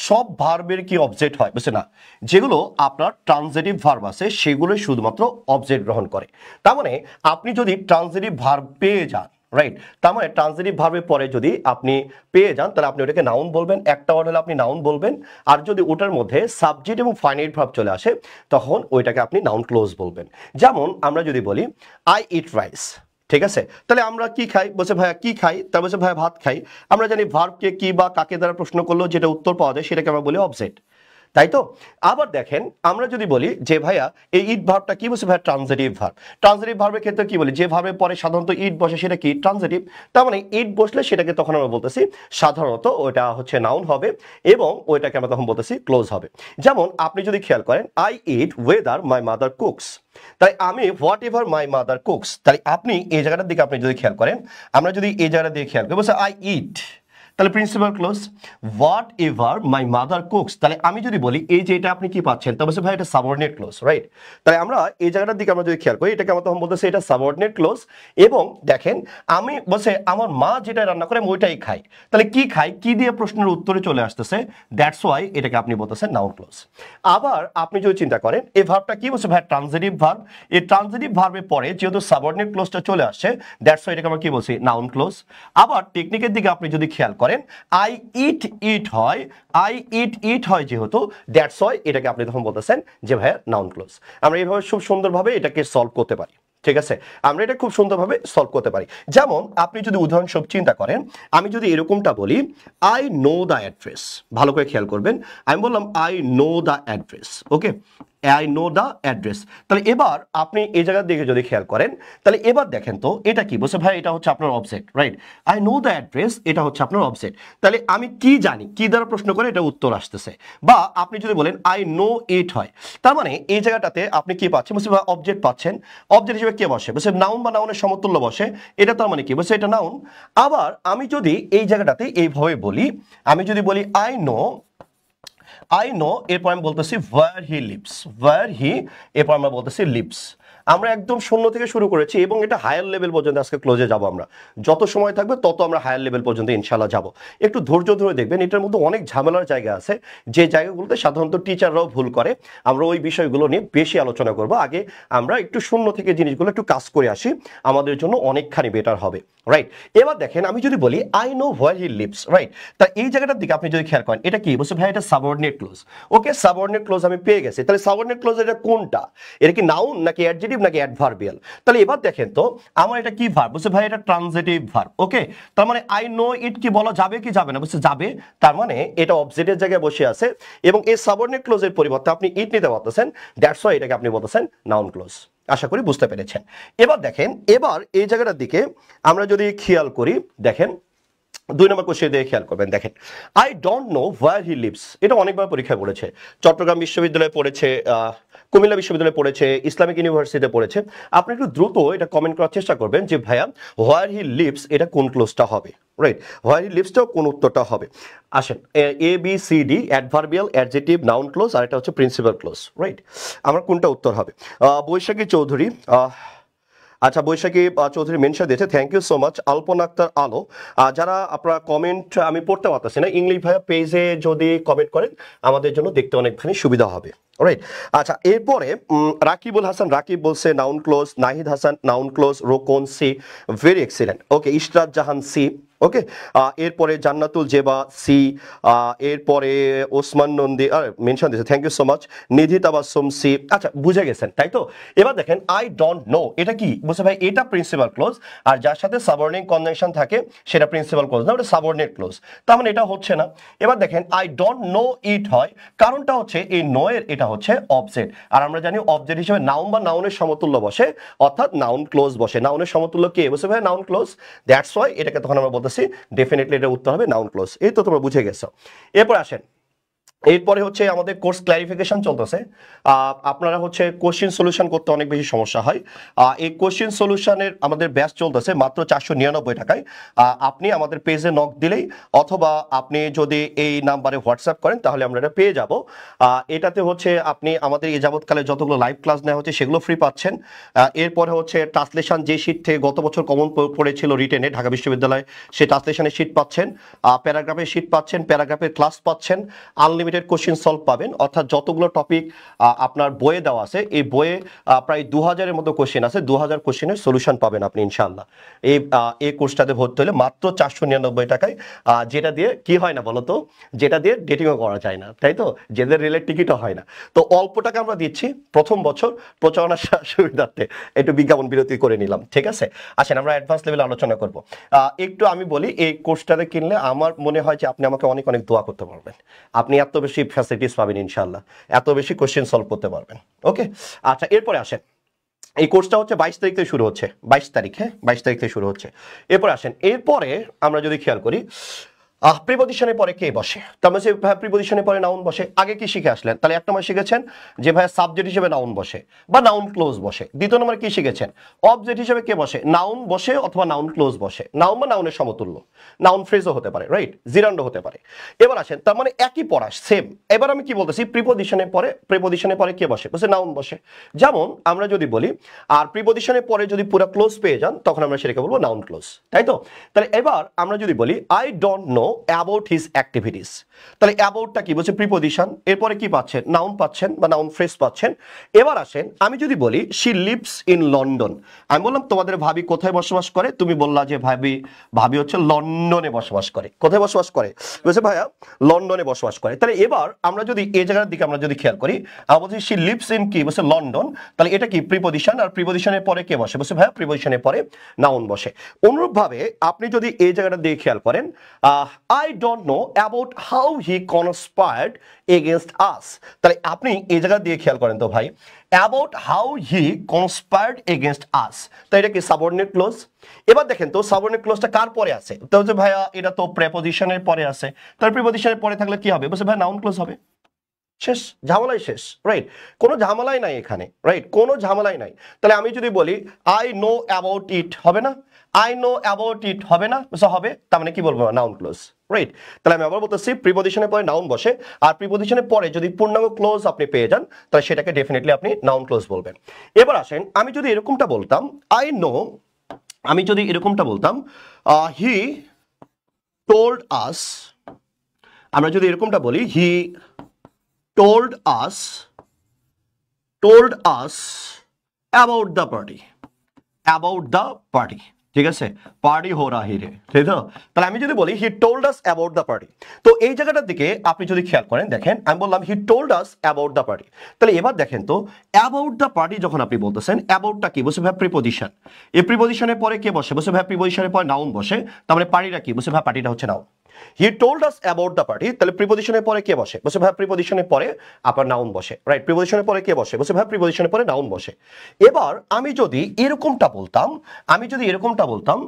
সব ভার্বের কি অবজেক্ট হয়, বলছে না, যেগুলো আপনার ট্রানজিটিভ ভার্ব আছে সেগুলো শুধুমাত্র অবজেক্ট গ্রহণ করে। তার মানে আপনি যদি ট্রানজিটিভ ভার্ব পেয়ে যান, রাইট, তার মানে ট্রানজিটিভ ভার্বের পরে যদি আপনি পেয়ে যান তাহলে আপনি ওটাকে নাউন বলবেন, একটা ওয়ার্ড হলে আপনি নাউন বলবেন, আর যদি ওটার মধ্যে সাবজেক্ট এবং ফাইনাইট ভার্ব চলে আসে তখন ওইটাকে আপনি নাউন ক্লোজ বলবেন। যেমন আমরা যদি বলি আই ইট রাইস, ঠিক আছে, তাহলে আমরা কি খাই, বলছে ভাইয়া কি খাই, তার বলছে ভাইয়া ভাত খাই। আমরা জানি ভার্বকে কি বা কাকে দ্বারা প্রশ্ন করলেও যেটা উত্তর পাওয়া যায় সেটাকে আমরা বলি অবজেক্ট, তাই তো? আবার দেখেন আমরা যদি বলি যে ভাইয়া এই ইট ভার্বটা কি, বলছে ভাইয়া ট্রানজিটিভ ভার্ব। ট্রানজিটিভ ভার্বের ক্ষেত্রে কি বলি, যে ভার্বের পরে সাধারণত ইট বসে সেটা কি ট্রানজিটিভ, তার মানে ইট বসলে সেটাকে তখন আমরা বলতেছি সাধারণত ওটা হচ্ছে নাউন হবে এবং ওইটাকে আমরা তখন বলতেছি ক্লোজ হবে। যেমন আপনি যদি খেয়াল করেন I eat weather my mother cooks, তাই আমি what ever my mother cooks, তাই আপনি এই জায়গাটার দিকে আপনি যদি খেয়াল করেন, আমরা যদি এই জায়গাটা দিয়ে খেয়াল করি বলছে আই ইট, তাহলে principal clause, what ever my mother cooks, তাহলে আমি যদি বলি এই যে এটা আপনি কি পাচ্ছেন, তবে ভাই এটা সাবঅর্ডিনেট ক্লোজ। রাইট, তাহলে আমরা এই জায়গাটার দিকে আমরা যদি খেয়াল করি এটাকে আমরা তখন বলতেছি এটা সাবঅর্ডিনেট ক্লোজ। এবং দেখেন আমি বলছে আমার মা যেটা রান্না করে আমি ওইটাই খাই, তাহলে কি খাই কি দিয়ে প্রশ্নের উত্তরে চলে আসতেছে, দ্যাটস ওয়াই এটাকে আপনি বলতেছেন নাউন ক্লোজ। আবার আপনি যদি চিন্তা করেন এই ভার্বটা কি বলছে ভাই ট্রানজিটিভ ভার্ব, এই ট্রানজিটিভ ভার্বের পরে যেহেতু সাবঅর্ডিনেট ক্লোজটা চলে আসছে দ্যাটস ওয়াই এটাকে আমরা কি বলছি নাউন ক্লোজ। আবার টেকনিকের দিকে আপনি যদি খেয়াল করেন আই ইট ইট হয়, আই ইট ইট হয় যেহেতু দ্যাটস ওয়াই এটাকে আপনি তখন বলতেছেন যে ভাইয়া নাউন ক্লোজ। আমরা এইভাবে খুব সুন্দরভাবে এটাকে সলভ করতে পারি, ঠিক আছে, আমরা এটা খুব সুন্দরভাবে সলভ করতে পারি। যেমন আপনি যদি উদাহরণস্বরূপ চিন্তা করেন আমি যদি এরকমটা বলি আই নো দ্য অ্যাড্রেস, ভালো করে খেয়াল করবেন, আমি বললাম I know the address. Okay, I know the address. তাহলে এবার আপনি এই জায়গার দিকে যদি খেয়াল করেন তাহলে এবার দেখেন তো এটা কি বলছে ভাই, এটা হচ্ছে আপনার object, right? I know the address, এটা হচ্ছে আপনার অবজেক্ট। তাহলে আমি কি জানি, কি দ্বারা প্রশ্ন করে এটা উত্তর আসতেছে। বা আপনি যদি বলেন আই নো ইট হয়, তার মানে এই জায়গাটাতে আপনি কি পাচ্ছেন বলছে ভাই অবজেক্ট পাচ্ছেন। অবজেক্ট হিসেবে কে বসে বলছে নাউন বা নাউনের সমতুল্য বসে, এটা তার মানে কি বলছে এটা নাউন। আবার আমি যদি এই জায়গাটাতে এইভাবে বলি, আমি যদি বলি আই নো এরপর আমি বলতেছি ওয়্যার হি লিভস, ওয়্যার হি এরপর আমরা বলতেছি লিভস। আমরা একদম শূন্য থেকে শুরু করেছি এবং এটা হায়ার লেভেল পর্যন্ত আজকে ক্লোজে যাব। আমরা যত সময় থাকবে তত আমরা হায়ার লেভেল পর্যন্ত ইনশাআল্লাহ যাব। একটু ধৈর্য ধরে দেখবেন, এটার মধ্যে অনেক ঝামেলার জায়গা আছে যে জায়গাগুলোতে সাধারণত টিচাররাও ভুল করে। আমরা ওই বিষয়গুলো নিয়ে বেশি আলোচনা করব। আগে আমরা একটু শূন্য থেকে জিনিসগুলো একটু কাজ করে আসি, আমাদের জন্য অনেকখানি বেটার হবে, রাইট? এবার দেখেন আমি যদি বলি I know where he leaves, right? তা এই জায়গাটার দিকে আপনি যদি খেয়াল করেন এটা কি বলছে ভাই, এটা সাবঅর্ডিনেট ক্লোজ। ওকে, সাবঅর্ডিনেট ক্লোজ আমি পেয়ে গেছি। তাহলে সাবঅর্ডিনেট ক্লোজ এটা কোনটা? এটা কি নাউন নাকি অ্যাডজেক্টিভ নাকি অ্যাডভার্বিয়াল? তাহলে এবার দেখেন তো আমার এটা কি ভার্ব বলছে ভাই, এটা ট্রানজিটিভ ভার্ব। ওকে, তার মানে আই নো ইট কি বলা যাবে কি যাবে না? বলছে যাবে। তার মানে এটা অবজেক্টের জায়গায় বসে আছে এবং এই সাবঅর্ডিনেট ক্লোজের পরিবর্তে আপনি ইট নিতে পারতেছেন, দ্যাটস ওয়াই এটাকে আপনি বলতেছেন নাউন ক্লোজ। আশা করি বুঝতে পেরেছেন। এবার দেখেন, এবার এই জায়গাটার দিকে আমরা যদি খেয়াল করি, দেখেন 2 নম্বর কোশ্চেন দিয়ে খেয়াল করবেন। দেখেন I don't no where he leaves, এটা অনেকবার পরীক্ষায় পড়েছে। চট্টগ্রাম বিশ্ববিদ্যালয়ে পড়েছে, কুমিল্লা বিশ্ববিদ্যালয়ে পড়েছে, ইসলামিক ইউনিভার্সিটিতে পড়েছে। আপনি একটু দ্রুত এটা কমেন্ট করার চেষ্টা করবেন যে ভাইয়া হোয়ার হি লিভস এটা কোন ক্লোজটা হবে, রাইট? হোয়ার হি লিভসটাও কোন উত্তরটা হবে। আসেন, A B C D, adverbial, adjective, noun clause আর এটা হচ্ছে প্রিন্সিপাল ক্লোজ, রাইট? আমার কোনটা উত্তর হবে? বৈশাখী চৌধুরী, আচ্ছা বৈশাখী চৌধুরী মেনশন দিয়েছে, থ্যাংক ইউ সো মাচ। আলপনা আক্তার আলো, যারা আপনারা কমেন্ট আমি পড়তে পারতেছি না, ইংলিশ ভাইয়া পেজে যদি কমেন্ট করেন আমাদের জন্য দেখতে অনেকখানি সুবিধা হবে, রাইট? আচ্ছা এরপরে রাকিবুল হাসান রাকিব বলছে noun clause, Nahid Hasan noun clause, Rokon C, very excellent. Okay, Ishrat Jahan C. Okay, এরপরে জান্নাতুল জেবা সি, এরপরে ওসমান নন্দী মেনশন দিয়েছে, thank you so much. Nidhi Tabassum C. আচ্ছা বুঝে গেছেন তাই তো? এবার দেখেন আই ডোন্ট নো এটা কি বলছে ভাই, এটা প্রিন্সিপাল ক্লোজ আর যার সাথে সাবঅর্ডিনেট কনজাংশন থাকে সেটা প্রিন্সিপাল ক্লোজ না, ওটা সাবঅর্ডিনেট ক্লোজ। তার মানে এটা হচ্ছে না। এবার দেখেন আই ডোন্ট নো ইট হয়, কারণটা হচ্ছে এই নো এর এটা হচ্ছে অবজেক্ট, আর আমরা জানি অবজেক্ট হিসেবে নাউন বা নাউনের সমতুল্য বসে, অর্থাৎ নাউন ক্লোজ বসে। নাউনের সমতুল্য কে বলছে ভাই? Noun clause. দ্যাটস ওয়াই এটাকে তখন আমরা বলতেছি ডেফিনেটলি এটা উত্তর হবে নাউন ক্লোজ। এই তো তোমরা বুঝে গেছো। এরপর আসেন, এরপরে হচ্ছে আমাদের কোর্স ক্লারিফিকেশন চলতেছে। আপনারা হচ্ছে কোশ্চেন সলিউশন করতে অনেক বেশি সমস্যা হয়। এই কোশ্চেন সলিউশনের আমাদের ব্যাচ চলতেছে মাত্র 499 টাকায়। আপনি আমাদের পেজে নক দিলেই অথবা আপনি যদি এই নাম্বারে হোয়াটসঅ্যাপ করেন তাহলে আমরা এটা পেয়ে যাব। এটাতে হচ্ছে আপনি আমাদের এই যাবৎকালে যতগুলো লাইভ ক্লাস নেওয়া হচ্ছে সেগুলো ফ্রি পাচ্ছেন। এরপরে হচ্ছে ট্রান্সলেশন যে শিট থেকে গত বছর কমন পড়েছিল রিটেনে ঢাকা বিশ্ববিদ্যালয়, সেই ট্রান্সলেশনের শিট পাচ্ছেন, প্যারাগ্রাফের শিট পাচ্ছেন, প্যারাগ্রাফের ক্লাস পাচ্ছেন, আনলিমিটেড কোশ্চেন সলভ পাবেন। অর্থাৎ যতগুলো টপিক আপনার বইয়ে দেওয়া আছে এই বইয়ে প্রায় 2000-এর মতো কোশ্চেন আছে, 2000 কোশ্চেনের সলিউশন পাবেন আপনি ইনশাআল্লাহ। এই কোর্সটাতে ভর্তি হলে মাত্র 499 টাকায়, যেটা দিয়ে কি হয় না বলতো, যেটা দিয়ে ডেটিংও করা যায় না, তাই তো? যেদের রেলের টিকিটও হয় না। তো অল্প টাকা আমরা দিচ্ছি প্রথম বছর প্রচারণার সুবিধার্থে একটু বিজ্ঞাপন বিরতি করে নিলাম, ঠিক আছে? আসেন আমরা অ্যাডভান্স লেভেলে আলোচনা করব। একটু আমি বলি, এই কোর্সটাতে কিনলে আমার মনে হয় যে আপনি আমাকে অনেক অনেক দোয়া করতে পারবেন। আপনি এত বেশি ফ্যাসিলিটিস পাবেন ইনশাআল্লাহ, এত বেশি কোশ্চেন সলভ করতে পারবেন। ওকে, আচ্ছা এরপরে আসেন, এই কোর্সটা হচ্ছে 22 তারিখ থেকে শুরু হচ্ছে, 22 তারিখ, হ্যাঁ 22 তারিখ থেকে শুরু হচ্ছে। এরপরে আসেন, এরপরে আমরা যদি খেয়াল করি প্রিপজিশনের পরে কে বসে, তার মানে ভাই প্রিপজিশনের পরে নাউন বসে। আগে কি শিখে আসলেন? তাহলে এক নম্বর শিখেছেন যে ভাই সাবজেক্ট হিসেবে নাউন বসে বা নাউন ক্লোজ বসে। দ্বিতীয় নম্বরে কি শিখেছেন? অবজেক্ট হিসেবে কে বসে? নাউন বসে অথবা নাউন ক্লোজ বসে। নাউন বা নাউনের সমতুল্য, নাউন ফ্রেজও হতে পারে, রাইট? জিরান্ড হতে পারে। এবার আসেন, তার মানে একই পড়া সেম। এবার আমি কি বলতেছি, প্রিপজিশনের পরে কে বসে? বসে নাউন বসে। যেমন আমরা যদি বলি আর প্রিপজিশনের পরে যদি পুরো ক্লোজ পেয়ে যান তখন আমরা সেটাকে বলবো নাউন ক্লোজ, তাই তো? তাহলে এবার আমরা যদি বলি I don't know about his activities, তাহলে অ্যাবাউটটা কি বলছে? প্রিপজিশন। এরপরে কি পাচ্ছেন? নাউন পাচ্ছেন বা নাউন ফ্রেজ পাচ্ছেন। এবার আসেন, আমি যদি বলি শি লিভস ইন লন্ডন, আমি বললাম তোমাদের ভাবি কোথায় বসবাস করে? তুমি বললা যে ভাবি হচ্ছে লন্ডনে বসবাস করে। কোথায় বসবাস করে? বলছে ভাইয়া লন্ডনে বসবাস করে। তাহলে এবার আমরা যদি এই জায়গার দিকে আমরা যদি খেয়াল করি, আমরা বলছি শি লিভস ইন কি বলছে? লন্ডন। তাহলে এটা কি? প্রিপজিশন। আর প্রিপজিশনের পরে কে বসে? বলছে ভাইয়া প্রিপজিশনের পরে নাউন বসে। অনুরূপভাবে আপনি যদি এই জায়গাটা দিয়ে খেয়াল করেন, I don't know about how he conspired against us. তাহলে আপনি এই জায়গা দিয়ে খেয়াল করেন তো ভাই, about how he conspired against us, তাই এটা কি সাবঅর্ডিনেট ক্লোজ। এবার দেখেন তো সাবঅর্ডিনেট ক্লোজটা কার পরে আছে, তো হচ্ছে ভাইয়া এটা তো প্রেপোজিশনের পরে আছে, তার প্রিপোজিশনের পরে থাকলে কি হবে, বলছে ভাই নাউন ক্লোজ হবে, শেষ, ঝামেলাই শেষ, রাইট, কোনো ঝামেলাই নাই এখানে, রাইট, কোনো ঝামেলাই নাই। তাহলে আমি যদি বলি আই নো অ্যাবাউট ইট, হবে না, আই নো অ্যাবাউট ইট হবে না, হবে, তার মানে কি বলবো, নাউন ক্লোজ, রাইট। তাহলে আমি আবার বলতেছি প্রিপোজিশনের পরে নাউন বসে, আর প্রিপোজিশনের পরে যদি পূর্ণাঙ্গ ক্লোজ আপনি পেয়ে যান তাহলে সেটাকে ডেফিনেটলি আপনি নাউন ক্লোজ বলবেন। এবার আসেন, আমি যদি এরকমটা বলতাম আই নো, আমি যদি এরকমটা বলতাম হি টোল্ড আস, আমরা যদি এরকমটা বলি হি told us about the party, ঠিক আছে, পার্টি হো রাহি রে, ঠিক তো। তাহলে আমি যদি বলি হি told us about the party, তো এই জায়গাটার দিকে আপনি যদি খেয়াল করেন, দেখেন আমি বললাম হি told us about the party, তাহলে এবার দেখেন তো অ্যাবাউট দ্য পার্টি যখন আপনি বলতেছেন, অ্যাবাউটটা কি, বসে ভাই প্রিপোজিশন, এই প্রিপোজিশনের পরে কে বসে, বসে ভাই প্রিপোজিশনের পরে নাউন বসে, তার মানে পার্টিটা কি, বসে ভাই পার্টিটা হচ্ছে noun. He told us about the party, তাহলে প্রিপোজিশনের পরে কে বসে, বসে ভাই প্রিপোজিশনের পরে আপনার নাউন বসে, রাইট, প্রিপোজিশনের পরে কে বসে, বসে ভাই প্রিপোজিশনের পরে নাউন বসে। এবার আমি যদি এরকমটা বলতাম,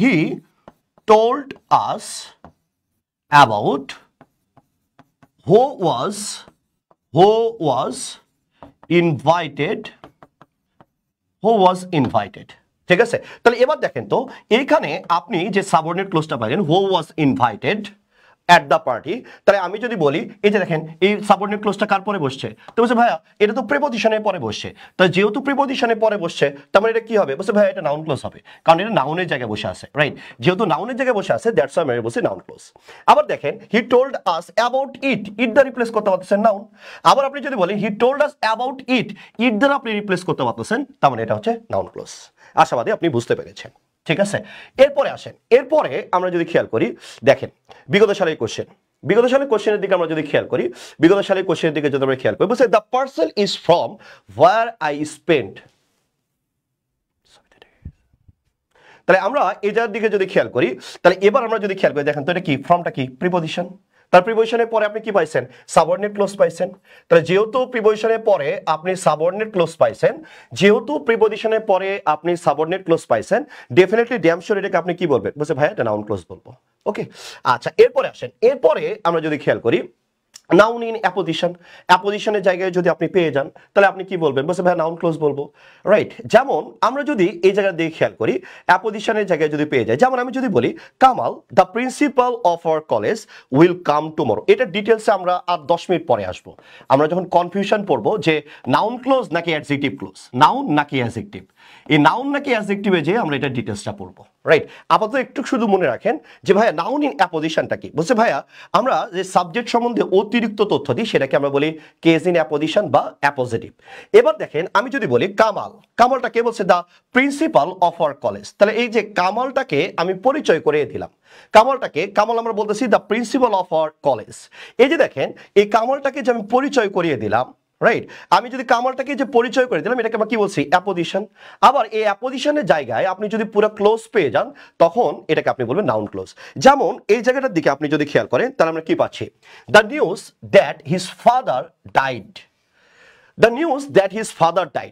he told us about who was invited, ঠিক আছে। তাহলে এবার দেখেন তো এইখানে আপনি যে সাবঅর্ডিনেট ক্লোজটা পাইলেন, who was invited at the party, তাহলে আমি যদি বলি এই যে দেখেন এই সাবঅর্ডিনেট ক্লোজটা কার পরে বসছে, তো বলছে ভাইয়া এটা তো প্রিপোজিশনের পরে বসছে, তাই যেহেতু প্রিপোজিশনের পরে বসছে তার মানে এটা কি হবে, বলছে ভাইয়া এটা নাউন ক্লোজ হবে, কারণ এটা নাউনের জায়গায় বসে আছে, রাইট, যেহেতু নাউনের জায়গায় বসে আছে দ্যাটস ওয়াই আমি বলছি নাউন ক্লোজ। আবার দেখেন হি টোল্ড আস অ্যাবাউট ইট, ইট দ্বারা রিপ্লেস করতে পারতেছেন নাউন। আবার আপনি যদি বলেন হি টোল্ড আস অ্যাবাউট ইট, ইট দ্বারা আপনি রিপ্লেস করতে পারতেছেন, তার মানে এটা হচ্ছে নাউন ক্লোজ। আশাবাদী আপনি বুঝতে পেরেছেন, ঠিক আছে। এরপরে আসেন, এরপরে আমরা যদি খেয়াল করি, দেখেন বিগত সালের কোশ্চেনের দিকে আমরা যদি খেয়াল করি, বিগত সালের কোশ্চেনের দিকে যদি আমরা খেয়াল করি, বলছে the parcel is from where I spend, তাহলে আমরা এটার দিকে যদি খেয়াল করি, তাহলে এবার আমরা যদি খেয়াল করি, দেখেন তো এটা কি, ফ্রমটা কি, প্রিপোজিশন, তার প্রিপোজিশনের পরে আপনি কি পাইছেন, সাবঅর্ডিনেট ক্লোজ পাইছেন। তাহলে যেহেতু প্রিপোজিশনের পরে আপনি সাবঅর্ডিনেট ক্লোজ পাইছেন, ডেফিনেটলি ড্যাম শিওর এটাকে আপনি কি বলবেন, বলছে ভাই এটা নাউন ক্লোজ বলবো, ওকে। আচ্ছা এরপরে আসেন, এরপরে আমরা যদি খেয়াল করি নাউন ইন অ্যাপোজিশনের জায়গায় যদি আপনি পেয়ে যান তাহলে আপনি কি বলবেন, বলছে ভাই নাউন ক্লোজ বলবো, রাইট। যেমন আমরা যদি এই জায়গা দিয়ে খেয়াল করি অ্যাপোজিশনের জায়গায় যদি পেয়ে যাই, যেমন আমি যদি বলি Kamal the principal of our college will come tomorrow, এটা ডিটেলসে আমরা আর 10 মিনিট পরে আসবো, আমরা যখন কনফিউশন পড়বো যে নাউন ক্লোজ নাকি অ্যাডজেক্টিভ ক্লোজ, নাউন নাকি অ্যাডজেক্টিভ, এই নাউন নাকি অ্যাডজেক্টিভে যে আমরা এটা ডিটেলসটা পড়বো, রাইট। আপাতত একটু শুধু মনে রাখেন যে ভাইয়া নাউন ইন অ্যাপোজিশনটা কি, বলছে ভাইয়া আমরা যে সাবজেক্ট সম্বন্ধে অতিরিক্ত তথ্য দিই সেটাকে আমরা বলি কেস ইন অ্যাপোজিশন বা অ্যাপোজিটিভ। এবার দেখেন আমি যদি বলি কামালটা কে বলছে, the principal of our college, তাহলে এই যে কামালটাকে আমি পরিচয় করিয়ে দিলাম, কামাল আমরা বলতেছি the principal of our college, এই যে দেখেন এই কামালটাকে যে আমি পরিচয় করিয়ে দিলাম, রাইট, আমি যদি কামালটাকে যে পরিচয় করে দিলাম এটাকে আমরা কি বলছি, অ্যাপোজিশন। আবার এই অ্যাপোজিশনের জায়গায় আপনি যদি পুরো ক্লোজ পেয়ে যান তখন এটাকে আপনি বলবেন নাউন ক্লোজ। যেমন এই জায়গাটার দিকে আপনি যদি খেয়াল করেন তাহলে আমরা কি পাচ্ছি, the news that his father died,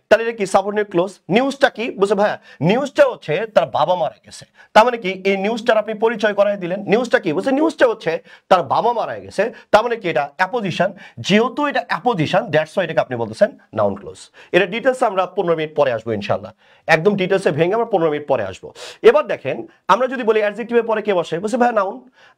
তাহলে এটা কি সাবঅর্ডিনেট ক্লোজ। নিউজটা কি, বুঝছে ভাইয়া নিউজটা হচ্ছে তার বাবা মারা গেছে, তার মানে কি এই নিউজটার আপনি পরিচয় করাই দিলেন, নিউজটা কি, বুঝছে নিউজটা হচ্ছে তার বাবা মারা গেছে, তার মানে কি এটা অ্যাপোজিশন, যেহেতু এটা অ্যাপোজিশন দ্যাটস ওয়াই এটাকে আপনি বলতেছেন নাউন ক্লোজ। এটা ডিটেলসে আমরা 15 মিনিট পরে আসবো ইনশাআল্লাহ, একদম ডিটেলসে ভেঙে আমরা 15 মিনিট পরে আসবো। এবার দেখেন আমরা যদি বলি অ্যাডজেক্টিভের পরে কে বসে, বলছে ভাইয়া নাউন।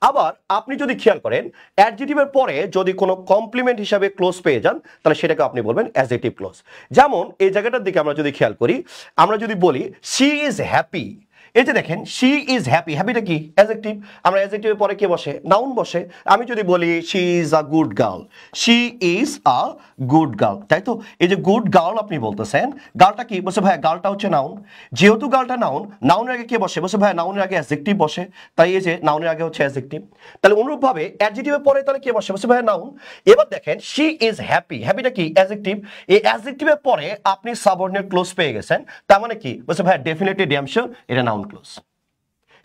আবার আপনি যদি খেয়াল করেন অ্যাডজেক্টিভের পরে যদি কোনো কমপ্লিমেন্ট হিসাবে ক্লোজ পেয়ে যান তাহলে সেটাকে আপনি বলবেন অ্যাডজেক্টিভ ক্লোজ। যেমন এই জায়গাটার দিকে আমরা যদি খেয়াল করি, আমরা যদি বলি শি ইজ হ্যাপি, এই যে দেখেন শি ইজ হ্যাপি, হ্যাপিটা কি অ্যাডজেক্টিভ, আমরা অ্যাডজেক্টিভের পরে কে বসে, নাউন বসে। আমি যদি বলি she is a good girl, she is a good girl, তাই তো, এই যে গুড গার্ল আপনি বলতেছেন, গার্লটা কি, বলছে ভাই গার্লটা হচ্ছে নাউন, যেহেতু গার্লটা নাউন, নাউনের আগে কে বসে, বলছে ভাই নাউনের আগে অ্যাডজেক্টিভ বসে, তাই এই যে নাউনের আগে হচ্ছে অ্যাডজেক্টিভ। তাহলে অনুরূপভাবে অ্যাডজেক্টিভের পরে তাহলে কে বসে, বলছে ভাই নাউন। এবার দেখেন শি ইজ হ্যাপি, হ্যাপিটা কি অ্যাডজেক্টিভ, এই অ্যাডজেক্টিভের পরে আপনি সাবঅর্ডিনেট ক্লোজ পেয়ে গেছেন, তার মানে কি, বলছে ভাই ডেফিনেটলি ড্যাম শিওর এটা noun clause.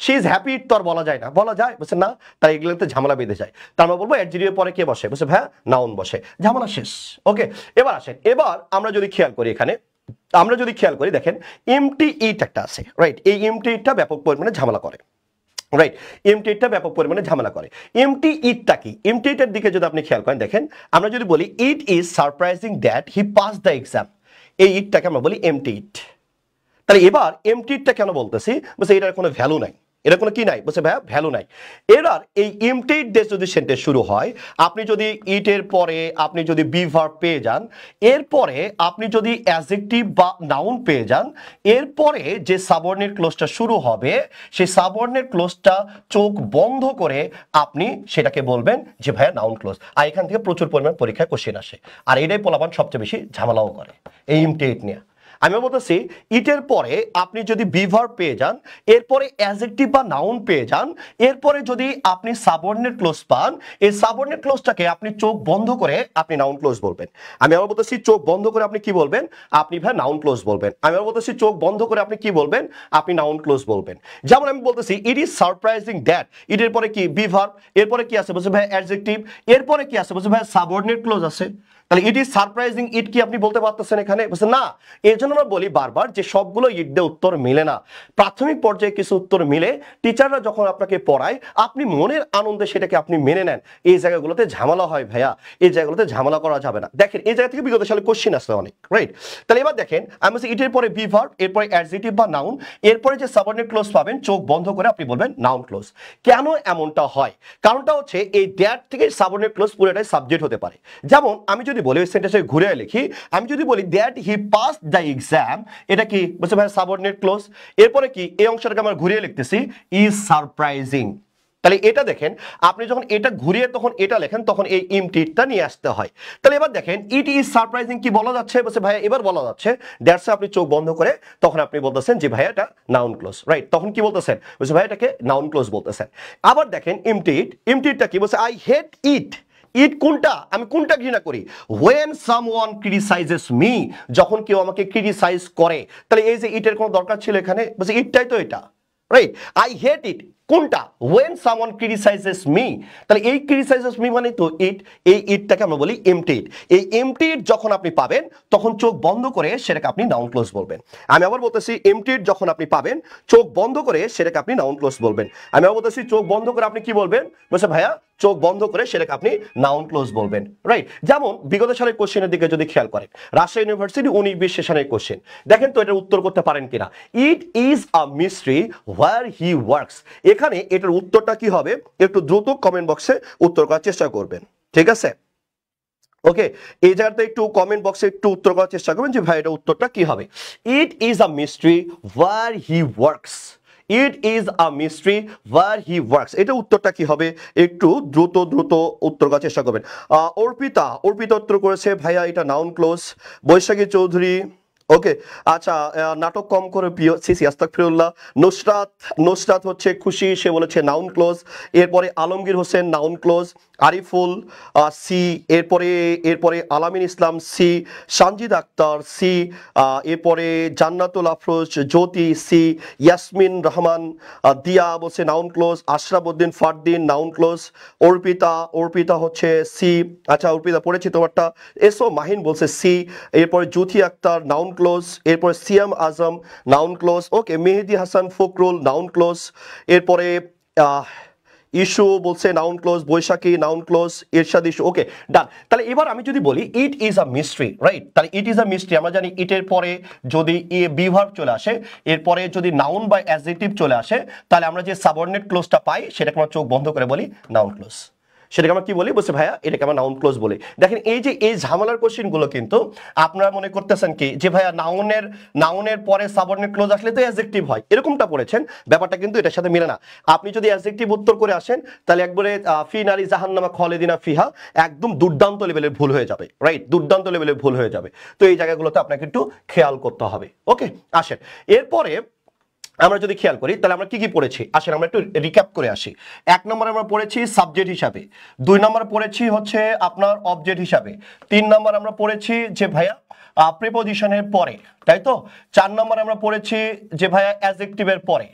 She is happy তো আর বলা যায় না, বলা যায়? বলছে না, তাই এগুলোতে ঝামেলা বেঁধে যায়। তার আমরা বলবো অ্যাডজেক্টিভের পরে কে বসে? বলছে ভাইয়া নাউন বসে, ঝামেলা শেষ। ওকে, এবার আসেন, এবার আমরা যদি খেয়াল করি এখানে, আমরা যদি খেয়াল করি দেখেন এমটি ইট একটা আছে, রাইট? এই এমটি ইটটা ব্যাপক পরিমাণে ঝামেলা করে, রাইট? এমটি ইটটা ব্যাপক পরিমাণে ঝামেলা করে। এমটি ইটটা কি? এমটি ইটের দিকে যদি আপনি খেয়াল করেন দেখেন, আমরা যদি বলি it is surprising that he pass the exam, এই ইটটাকে আমরা বলি এমটি ইট। তাহলে এবার এমটি ইটটা কেন বলতেছি? বলছে এটার কোনো ভ্যালু নাই, এটা কোনো কি নাই? বলছে ভাইয়া ভ্যালু নাই। এবার এই এমটি ইট দিয়ে যদি সেন্টেন্স শুরু হয়, আপনি যদি ইটের পরে আপনি যদি বি ভার্ব পেয়ে যান, এরপরে আপনি যদি অ্যাডজেক্টিভ বা নাউন পেয়ে যান, এরপরে যে সাবঅর্ডিনেট ক্লোজটা শুরু হবে সেই সাবঅর্ডিনেট ক্লোজটা চোখ বন্ধ করে আপনি সেটাকে বলবেন যে ভাইয়া নাউন ক্লোজ। আর এখান থেকে প্রচুর পরিমাণ পরীক্ষায় কোশ্চেন আসে, আর এটাই পোলাপান সবচেয়ে বেশি ঝামেলাও করে এই এমটি ইট নিয়ে। আমি বলতেছি ইটের পরে আপনি যদি বি ভার্ব পেয়ে যান, এরপরে অ্যাডজেক্টিভ বা নাউন পেয়ে যান, এরপরে যদি আপনি সাবঅর্ডিনেট ক্লোজ পান, এই সাবঅর্ডিনেট ক্লোজটাকে আপনি চোখ বন্ধ করে আপনি নাউন ক্লোজ বলবেন। আমি আবার বলতেছি চোখ বন্ধ করে আপনি কি বলবেন? আপনি ভাই নাউন ক্লোজ বলবেন। আমি আবার বলতেছি চোখ বন্ধ করে আপনি কি বলবেন? আপনি নাউন ক্লোজ বলবেন। যেমন আমি বলতেছি ইট ইজ সারপ্রাইজিং দ্যাট, ইটের পরে কি? বি ভার্ব, এরপরে কি আছে? বলছে ভাই অ্যাডজেক্টিভ, এরপরে কি আছে? বলছে ভাই সাবঅর্ডিনেট ক্লোজ আছে। তাহলে ইট ইজ সারপ্রাইজিং ইট কি আপনি বলতে পারতেছেন এখানে? বলছে না। এই জন্য আমরা বলি বারবার যে সবগুলো ইট দিয়ে উত্তর মিলে না, প্রাথমিক পর্যায়ে কিছু উত্তর মিলে, টিচাররা যখন আপনাকে পড়ায় আপনি মনের আনন্দে সেটাকে আপনি মেনে নেন। এই জায়গাগুলোতে ঝামেলা হয় ভাইয়া, এই জায়গাগুলোতে ঝামেলা করা যাবে না। দেখেন এই জায়গা থেকে বিগত সালে কোশ্চেন আসছে অনেক, রাইট? তাহলে এবার দেখেন আমি বলছি ইটের পরে বি ভার্ব, এরপরে অ্যাডজেক্টিভ বা নাউন, এরপরে যে সাবঅর্ডিনেট ক্লোজ পাবেন চোখ বন্ধ করে আপনি বলবেন নাউন ক্লোজ। কেন এমনটা হয়? কারণটা হচ্ছে এই দ্যাট থেকে সাবঅর্ডিনেট ক্লোজ পুরোটাই সাবজেক্ট হতে পারে। যেমন আমি যদি বলি ওই সেন্টেন্সে ঘুরে লিখি, আমি যদি বলি that he pass the exam, এটা কি? বলছে ভাই সাবঅর্ডিনেট ক্লোজ। এরপরে কি? এই অংশটাকে আমরা ঘুরিয়ে লিখতেছি ইজ সারপ্রাইজিং। তাহলে এটা দেখেন, আপনি যখন এটা ঘুরিয়ে তখন এটা লেখেন তখন এই ইমটিটা নিয়ে আসতে হয়। তাহলে এবার দেখেন ইট ইজ সারপ্রাইজিং কি বলা যাচ্ছে? বলছে ভাইয়া এবার বলা যাচ্ছে দ্যাটস, আপনি চোখ বন্ধ করে তখন আপনি বলতেছেন যে ভাইয়া এটা নাউন ক্লোজ, রাইট? তখন কি বলতেছেন? বলছে ভাইয়া এটাকে নাউন ক্লোজ বলতেছেন। আবার দেখেন ইমটিটা কি? বলছে আই হেট ইট। ইট কোনটা? আমি কোনটা ঘৃণা করি? when someone criticizes me, যখন কেউ আমাকে ক্রিটিসাইজ করে। তাহলে এই যে ইটের কোনো দরকার ছিল এখানে? বলছে ইটটাই তো এটা, রাইট? আই হেট ইট কোনটা? when someone criticizes me, তাহলে এই criticizes me মানে তো ইট, এই ইটটাকে আমরা বলি এমটি ইট। এই এমটি ইট যখন আপনি পাবেন তখন চোখ বন্ধ করে সেটাকে আপনি নাউন ক্লোজ বলবেন। আমি আবার বলতেছি এমটি ইট যখন আপনি পাবেন চোখ বন্ধ করে সেটাকে আপনি নাউন ক্লোজ বলবেন। আমি আবার বলতেছি চোখ বন্ধ করে আপনি কি বলবেন? বলছে ভাইয়া চোখ বন্ধ করে সেটাকে আপনি নাউন ক্লোজ বলবেন, রাইট? যেমন বিগত সালের কোশ্চেনের দিকে যদি খেয়াল করেন, রাজশাহী ইউনিভার্সিটি 19-20 সেশনের কোশ্চেন, দেখেন তো এটার উত্তর করতে পারেন কিনা। ইট is a mystery where he works, এখানে এটার উত্তরটা কি হবে? একটু দ্রুত কমেন্ট বক্সে উত্তর করার চেষ্টা করবেন, ঠিক আছে? ওকে, এই জায়গাতে একটু কমেন্ট বক্সে একটু উত্তর করার চেষ্টা করবেন যে ভাই এটা উত্তরটা কি হবে। It is a mystery where he works, it is a mystery where he works, এটা উত্তরটা কি হবে? একটু দ্রুত উত্তর করার চেষ্টা করবেন। অর্পিতা উত্তর করেছে ভাইয়া এটা নাউন ক্লোজ। বৈশাখী চৌধুরী, ওকে, আচ্ছা, নাটক কম করে প্রিয়, সিসি আস্তাগফিরুল্লাহ। নুসরাত হচ্ছে খুশি, সে বলেছে নাউন ক্লোজ। এরপরে আলমগীর হোসেন নাউন ক্লোজ। আরিফুল সি, এরপরে আলামিন ইসলাম সি, সানজিদ আক্তার সি, এরপরে জান্নাতুল আফরোজ জ্যোতি সি, ইয়াসমিন রহমান দিয়া বলছে noun clause. Ashrafuddin Fardin noun clause. Arpita হচ্ছে সি, আচ্ছা অর্পিতা পড়েছি তোমারটা। এসো মাহিন বলছে সি। এরপরে জুথি আক্তার নাউন ক্লোজ। এরপরে Siam Azam noun clause. Okay, Mehedi Hasan Fakhrul noun clause. এরপরে ইস্যু বলছে noun clause. Boishakhi noun clause. Irshad ইস্যু, ওকে ডান। তাহলে এবার আমি যদি বলি it is a mystery, right? তাহলে ইট ইজ আ মিস্ট্রি, আমরা জানি ইটের পরে যদি বি ভার্ব চলে আসে, এরপরে যদি নাউন বা অ্যাডজেক্টিভ চলে আসে, তাহলে আমরা যে সাবঅর্ডিনেট ক্লোজটা পাই সেটাকে আমরা চোখ বন্ধ করে বলি নাউন ক্লোজ। সেটাকে আমরা কি বলি? বলছে ভাইয়া এটাকে আমরা নাউন ক্লোজ বলি। দেখেন এই যে এই ঝামেলার কোশ্চেনগুলো কিন্তু আপনারা মনে করতেছেন কি যে ভাইয়া নাউনের পরে সাবঅর্ডিনেট ক্লোজ আসলে তো অ্যাডজেক্টিভ হয়, এরকমটা পড়েছেন, ব্যাপারটা কিন্তু এটার সাথে মিলে না। আপনি যদি অ্যাডজেক্টিভ উত্তর করে আসেন তাহলে একবারে ফি নারী জাহান্নামা খালিদিনা ফিহা, একদম দুর্দান্ত লেভেলের ভুল হয়ে যাবে, রাইট? দুর্দান্ত লেভেলের ভুল হয়ে যাবে। তো এই জায়গাগুলোতে আপনাকে একটু খেয়াল করতে হবে। ওকে, আসেন এরপরে আমরা যদি খেয়াল করি তাহলে আমরা কি কি পড়েছি, আসেন আমরা একটু রিক্যাপ করে আসি। 1 নম্বরে আমরা পড়েছি সাবজেক্ট হিসাবে, 2 নম্বরে পড়েছি হচ্ছে আপনার অবজেক্ট হিসাবে, 3 নম্বর আমরা পড়েছি যে ভাইয়া প্রিপোজিশনের পরে, তাই তো? 4 নম্বরে আমরা পড়েছি যে ভাইয়া অ্যাডজেক্টিভের পরে,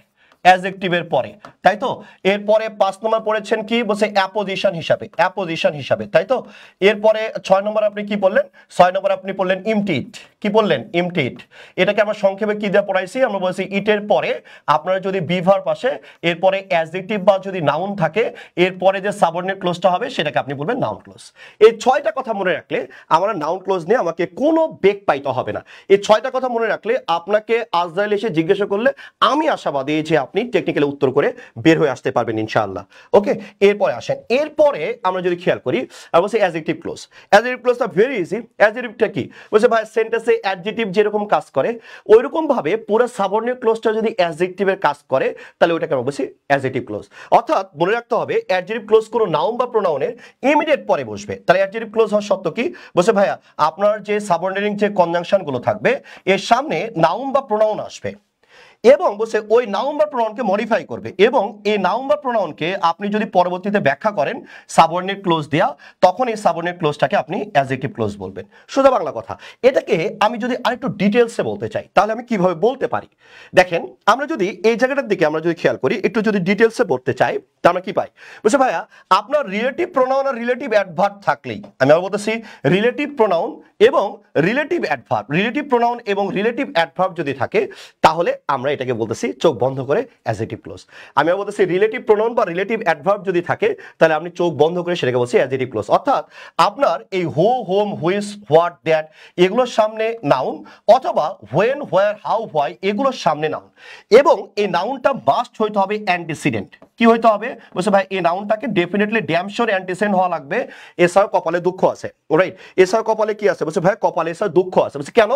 অ্যাডজেক্টিভের পরে, তাই তো? এরপরে 5 নম্বর পড়েছেন কি বলছে অ্যাপোজিশন হিসাবে, অ্যাপোজিশন হিসাবে, তাই তো? এরপরে 6 নম্বর আপনি কি বললেন? 6 নম্বর আপনি বললেন ইমটিট। কি বললেন? ইমটিট। এটাকে আমরা সংক্ষেপে কি দিয়ে পড়াইছি? আমরা বলছি ইটের পরে আপনার যদি বি ভার্ব আসে, এরপরে অ্যাডজেক্টিভ বা যদি নাউন থাকে, এরপরে যে সাবঅর্ডিনেট ক্লোজটা হবে সেটাকে আপনি বলবেন নাউন ক্লোজ। এই 6টা কথা মনে রাখলে আমরা নাউন ক্লোজ নিয়ে আমাকে কোনো বেগ পাইতে হবে না। এই 6টা কথা মনে রাখলে আপনাকে আজরাইল এসে জিজ্ঞাসা করলে আমি আশাবাদী যে আপনি টেকনিক্যালি উত্তর করে বের হয়ে আসতে পারবেন ইনশাআল্লাহ। ওকে, এরপরে আসেন। এরপরে আমরা যদি খেয়াল করি বলছি অ্যাডজেক্টিভ ক্লোজ। অ্যাডজেক্টিভ ক্লোজটা ভেরি ইজি। অ্যাডজেক্টিভটা কি বলছে ভাই সেন্টেন্সে অ্যাডজেক্টিভ যেরকম কাজ করে ওইরকম ভাবে পুরো সাবঅর্ডিনেট ক্লোজটা যদি অ্যাডজেক্টিভের কাজ করে তাহলে ওটাকে আমরা বলছি অ্যাডজেক্টিভ ক্লোজ। অর্থাৎ মনে রাখতে হবে অ্যাডজেক্টিভ ক্লোজ কোনো নাউন বা প্রোনাউনের ইমিডিয়েট পরে বসবে। তাহলে অ্যাডজেক্টিভ ক্লোজ হওয়ার শর্ত কি বলছে ভাইয়া আপনার যে সাবঅর্ডিনেটিং যে কনজাংশন গুলো থাকবে এর সামনে নাউন বা প্রোনাউন আসবে এবং বলছে ওই নাউন বা প্রোনাউনকে মডিফাই করবে এবং এই নাউন বা প্রোনাউনকে আপনি যদি পরবর্তীতে ব্যাখ্যা করেন সাবঅর্ডিনেট ক্লোজ দেয়া, তখন এই সাবঅর্ডিনেট ক্লোজটাকে আপনি অ্যাডজেক্টিভ ক্লোজ বলবেন। সোজা বাংলা কথা। এটাকে আমি যদি আরেকটু ডিটেলসে বলতে চাই তাহলে আমি কিভাবে বলতে পারি? দেখেন আমরা যদি এই জায়গাটার দিকে আমরা যদি খেয়াল করি একটু যদি ডিটেলসে বলতে চাই তা আমরা কি পাই? বলছে ভাইয়া আপনার রিলেটিভ প্রোনাউন আর রিলেটিভ অ্যাডভার্ব থাকলেই, আমি আবার বলতেছি রিলেটিভ প্রোনাউন এবং রিলেটিভ অ্যাডভার্ব, রিলেটিভ প্রোনাউন এবং রিলেটিভ অ্যাডভার্ব যদি থাকে তাহলে আমরা এটাকে বলতেছি চোখ বন্ধ করে অ্যাডজেক্টিভ ক্লোজ। আমি বলতেছি রিলেটিভ প্রোনাউন বা রিলেটিভ অ্যাডভার্ব যদি থাকে তাহলে আপনি চোখ বন্ধ করে সেটাকে বলছি অ্যাডজেক্টিভ ক্লোজ। অর্থাৎ আপনার এই হো, হোম, হুইচ, হোয়াট, দ্যাট এগুলোর সামনে নাউন অথবা হোয়েন, হোয়ার, হাউ, হোয়াই এগুলোর সামনে নাউন এবং এই নাউনটা মাস্ট হইতে হবে অ্যান্টিসিডেন্ট। কি হইতে হবে বলছে ভাই এই নাউনটাকে ডেফিনেটলি ড্যাম শিওর অ্যান্টিসিডেন্ট হওয়া লাগবে। এছাড়াও কপালে দুঃখ আছে, রাইট? এছাড়াও কপালে কি আছে বলছে ভাই কপালে এছাড়া দুঃখ আছে। বলছে কেন?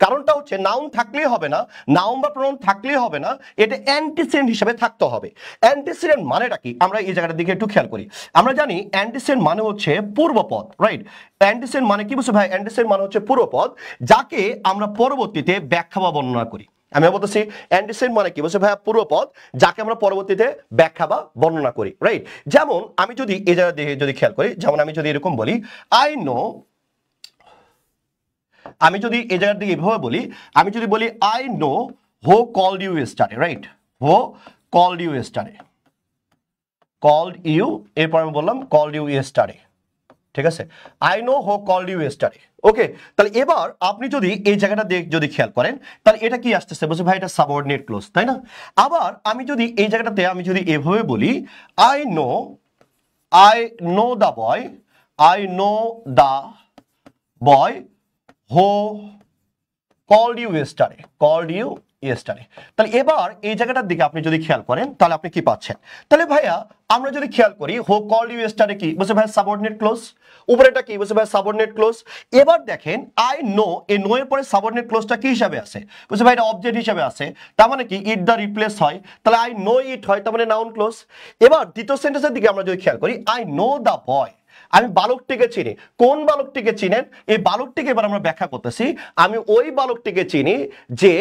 কারণটা হচ্ছে নাউন থাকলেই হবে না, নাউন বা প্রোনাউন থাকলেই হবে না, এটা অ্যান্টিসিডেন্ট হিসেবে থাকতে হবে। অ্যান্টিসিডেন্ট মানেটা কি আমরা এই জায়গাটার দিকে একটু খেয়াল করি। আমরা জানি অ্যান্টিসিডেন্ট মানে হচ্ছে পূর্বপদ, রাইট? অ্যান্টিসিডেন্ট মানে কি বলছে ভাই? অ্যান্টিসিডেন্ট মানে হচ্ছে পূর্বপদ যাকে আমরা পরবর্তীতে ব্যাখ্যা বা বর্ণনা করি। আমি বলতেছি অ্যান্টিসিডেন্ট মানে কি বলছে ভাইয়া পূর্বপদ যাকে আমরা পরবর্তীতে ব্যাখ্যা বা বর্ণনা করি, রাইট? যেমন আমি যদি এই জায়গা দিয়ে যদি খেয়াল করি, যেমন আমি যদি এরকম বলি আই নো, আমি যদি এই জায়গার দিকে এভাবে বলি, আমি যদি বলি I know who called you yesterday, right? Who called you yesterday, called you, এরপর আমি বললাম কল্ড ইউ ইয়েস্টারডে, ঠিক আছে? I know who called you yesterday. Okay, তাহলে এবার আপনি যদি এই জায়গাটা যদি খেয়াল করেন তাহলে এটা কি আসতেছে বলছে ভাই এটা সাবঅর্ডিনেট ক্লোজ, তাই না? আবার আমি যদি এই জায়গাটাতে আমি যদি এভাবে বলি I know the boy, I know the boy who called you yesterday, called you yesterday. তাহলে এবার এই জায়গাটার দিকে আপনি যদি খেয়াল করেন তাহলে আপনি কি পাচ্ছেন? তাহলে ভাইয়া আমরা যদি খেয়াল করি হো কল্ড ইউ ইয়েস্টারডে কি বলছে ভাই সাবঅর্ডিনেট ক্লোজ, উপরেটা কি বলছে ভাই সাবঅর্ডিনেট ক্লোজ। এবার দেখেন আই নো, এই নো এর পরে সাবঅর্ডিনেট ক্লোজটা কি হিসাবে আছে বলছে ভাই এটা অবজেক্ট হিসাবে আছে, তার মানে কি ইট দা রিপ্লেস হয়, তাহলে আই নো ইট হয়, তার মানে নাউন ক্লোজ। এবার দ্বিতীয় সেন্টেন্সের দিকে আমরা যদি খেয়াল করি আই নো দ্য বয়, আমি বালকটিকে চিনি। কোন বালকটিকে চিনেন? এই বালকটিকে এবার আমরা ব্যাখ্যা করতেছি, আমি ওই বালকটিকে চিনি যে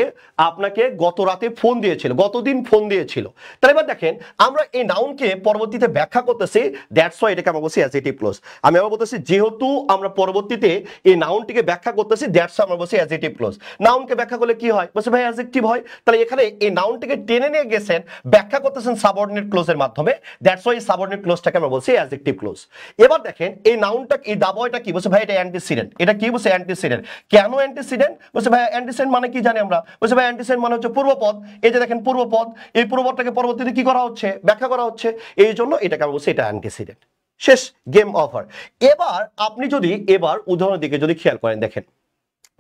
আপনাকে গত রাতে ফোন দিয়েছিল, গতদিন ফোন দিয়েছিল। তাহলে এবার দেখেন আমরা এই নাউনকে পরবর্তীতে ব্যাখ্যা করতেছি, দ্যাটস ওয়াই এটাকে আমরা বলছি অ্যাডজেক্টিভ ক্লোজ। আমি আবার বলতেছি যেহেতু আমরা পরবর্তীতে এই নাউনটিকে ব্যাখ্যা করতেছি দ্যাটস ওয়াই আমরা বলছি অ্যাডজেক্টিভ ক্লোজ। নাউনকে ব্যাখ্যা করলে কি হয় বলছে ভাই অ্যাডজেক্টিভ হয়। তাহলে এখানে এই নাউনটিকে টেনে নিয়ে গেছেন, ব্যাখ্যা করতেছেন সাবঅর্ডিনেট ক্লোজের মাধ্যমে, দ্যাটস ওয়াই সাবঅর্ডিনেট ক্লোজটাকে আমরা বলছি অ্যাডজেক্টিভ ক্লোজ। এবার দেখেন এই নাউনটা এই দা বয়টা কি বলছে ভাই এটা অ্যান্টিসিডেন্ট। এটা কি বলছে? অ্যান্টিসিডেন্ট। কেন অ্যান্টিসিডেন্ট বলছে ভাই? অ্যান্টিসিডেন্ট মানে কি জানি আমরা বলছে ভাই অ্যান্টিসিডেন্ট মানে হচ্ছে পূর্বপদ। এই যে দেখেন পূর্বপদ, এই পূর্বপদটাকে পরবর্তীতে কি করা হচ্ছে? ব্যাখ্যা করা হচ্ছে, এই জন্য এটাকে আমরা বলছি এটা অ্যান্টিসিডেন্ট। শেষ, গেম ওভার। এবার আপনি যদি এবার উদাহরণের দিকে যদি খেয়াল করেন দেখেন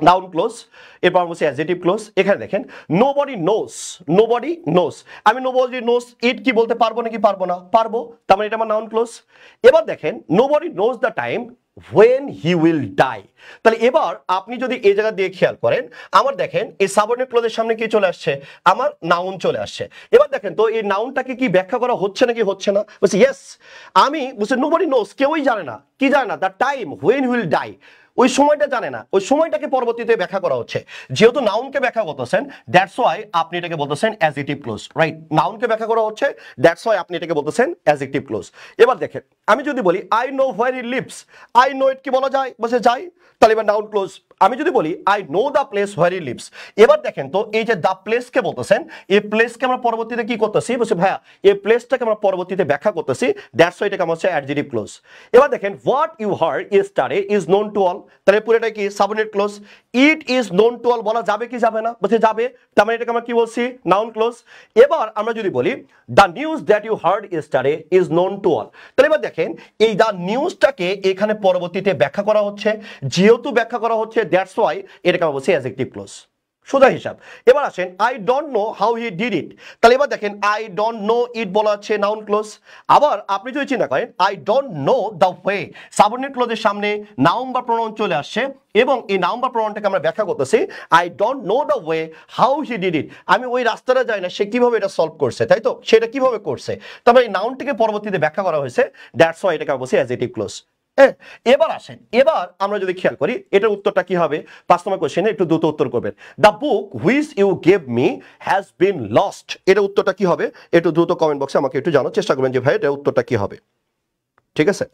নাউন ক্লোজ, এরপর বলছি অ্যাডজেক্টিভ ক্লোজ। এখানে দেখেন নোবডি নোস, নোবডি নোস, আমি নোবডি নোস ইট কি বলতে পারবো নাকি পারবো না? পারবো, তার মানে এটা আমার নাউন ক্লোজ। এবার দেখেন nobody knows the time when he will die, তাহলে এবার আপনি যদি এই জায়গা দিয়ে খেয়াল করেন আমার দেখেন এই সাবঅর্ডিনেট ক্লোজের সামনে কি চলে আসছে? আমার নাউন চলে আসছে। এবার দেখেন তো এই নাউনটাকে কি ব্যাখ্যা করা হচ্ছে নাকি হচ্ছে না? বলছি ইয়েস, আমি বলছি নোবডি নোস, কেউই জানে না, কি জানে না? The time when he will die, ওই সময়টা জানে না, ওই সময়টাকে পরবর্তীতে ব্যাখ্যা করা হচ্ছে। যেহেতু নাউনকে ব্যাখ্যা করতেছেন দ্যাটস ওয়াই আপনি এটাকে বলতেছেন অ্যাডজেক্টিভ ক্লোজ, রাইট? নাউনকে ব্যাখ্যা করা হচ্ছে দ্যাটস ওয়াই আপনি এটাকে বলতেছেন অ্যাডজেক্টিভ ক্লোজ। এবার দেখেন আমি যদি বলি I know where he lives, I know it কি বলা যায়? বলছে যাই, তাহলে এবার নাউন ক্লোজ। আমি যদি বলি I know the place where he leaves, এবার দেখেন তো এই যে দ্য প্লেসকে বলতেছেন, এই প্লেসকে আমরা পরবর্তীতে কি করতেছি, বলছি ভাইয়া এই প্লেসটাকে আমরা পরবর্তীতে ব্যাখ্যা করতেছি, দ্যাটস ওয়াই এটাকে আমরা হচ্ছে অ্যাডজেক্টিভ ক্লোজ। এবার দেখেন what you heard yesterday is known to all, তাহলে পুরোটা কি subordinate clause. It is known to all বলা যাবে কি যাবে না, বলছে যাবে, তার মানে এটাকে আমরা কি বলছি, নাউন ক্লোজ। এবার আমরা যদি বলি the news that you heard yesterday is known to all, তাহলে এবার দেখেন এই দ্য নিউজটাকে এখানে পরবর্তীতে ব্যাখ্যা করা হচ্ছে, যেহেতু ব্যাখ্যা করা হচ্ছে দ্যাটস ওয়াই এটাকে আমরা বলছি অ্যাডজেক্টিভ ক্লোজ, সোজা হিসাব। এবার আসেন I don't know how he did it, তাহলে এবার দেখেন আই ডোন্ট নো ইট বলা হচ্ছে নাউন ক্লোজ। আবার আপনি যদি চিন্তা করেন I don't know the way, subordinate ক্লোজের সামনে নাউন বা প্রোনাউন চলে আসছে এবং এই নাউন বা প্রোনাউনটাকে আমরা ব্যাখ্যা করতেছি I don't know the way how he did it, আমি ওই রাস্তাটা যাই না সে কিভাবে এটা সলভ করছে, তাই তো সেটা কিভাবে করছে, তবে এই নাউনটিকে পরবর্তীতে ব্যাখ্যা করা হয়েছে, দ্যাটস ওয়াই এটাকে আমরা বলছি অ্যাডজেক্টিভ ক্লোজ। এবার আসেন, এবার আমরা যদি খেয়াল করি এটার উত্তরটা কি হবে, 5 নম্বর কোশ্চেনে একটু দ্রুত উত্তর করবেন। The book which you gave me has been lost, এটার উত্তরটা কি হবে একটু দ্রুত কমেন্ট বক্সে আমাকে একটু জানার চেষ্টা করবেন যে ভাই এটার উত্তরটা কি হবে, ঠিক আছে,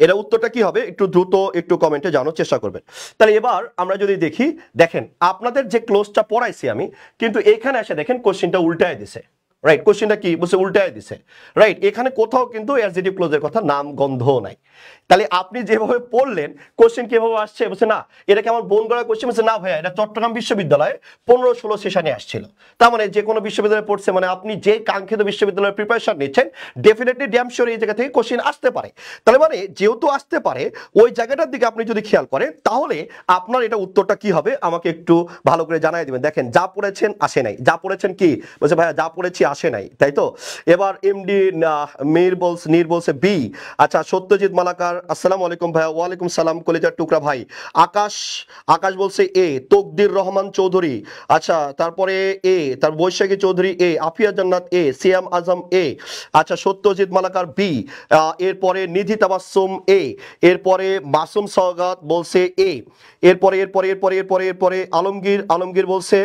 এটা উত্তরটা কি হবে একটু দ্রুত একটু কমেন্টে জানার চেষ্টা করবেন। তাহলে এবার আমরা যদি দেখি, দেখেন আপনাদের যে ক্লোজটা পড়াইছি আমি, কিন্তু এখানে এসে দেখেন কোশ্চেনটা উল্টায় দিছে, রাইট, কোশ্চেনটা কি বলছে উল্টায় দিছে, রাইট, এখানে কোথাও কিন্তু অ্যাডজেক্টিভ ক্লোজের কথা নাম গন্ধও নাই। তাহলে আপনি যেভাবে পড়লেন কোশ্চেন কিভাবে আসছে, বলছে না এটা কি আমার বোন গড়া কোশ্চেন, বলছে না ভাইয়া এটা চট্টগ্রাম বিশ্ববিদ্যালয়ে 15-16 সেশনে আসছিল, তার মানে যে কোনো বিশ্ববিদ্যালয়ে পড়ছে মানে আপনি যে কাঙ্ক্ষিত বিশ্ববিদ্যালয়ের প্রিপারেশন নিচ্ছেন ডেফিনেটলি ড্যাম শিওর এই জায়গা থেকে কোশ্চেন আসতে পারে। তাহলে মানে যেহেতু আসতে পারে ওই জায়গাটার দিকে আপনি যদি খেয়াল করেন তাহলে আপনার এটা উত্তরটা কি হবে আমাকে একটু ভালো করে জানাই দিবেন। দেখেন যা পড়েছেন আসে নাই, যা পড়েছেন কি বলছে ভাইয়া যা পড়েছি আসে নাই, তাই তো। এবার এমডি নীর বলছে বি, আচ্ছা সত্যজিৎ মালাকার আসসালামু আলাইকুম ভাইয়া, ওয়ালাইকুম সালাম কলিজার টুকরা ভাই। আকাশ বলছে এ, তকদির রহমান চৌধুরী, আচ্ছা তারপরে এ, তার বৈশাখী চৌধুরী এ, আফিয়া জান্নাত এ, সিয়াম আজম এ, আচ্ছা সত্যজিৎ মালাকার বি, এরপরে নিধি তাবাসসুম এ, এরপরে মাসুম সওগাত বলছে এ, এরপরে আলমগীর বলছে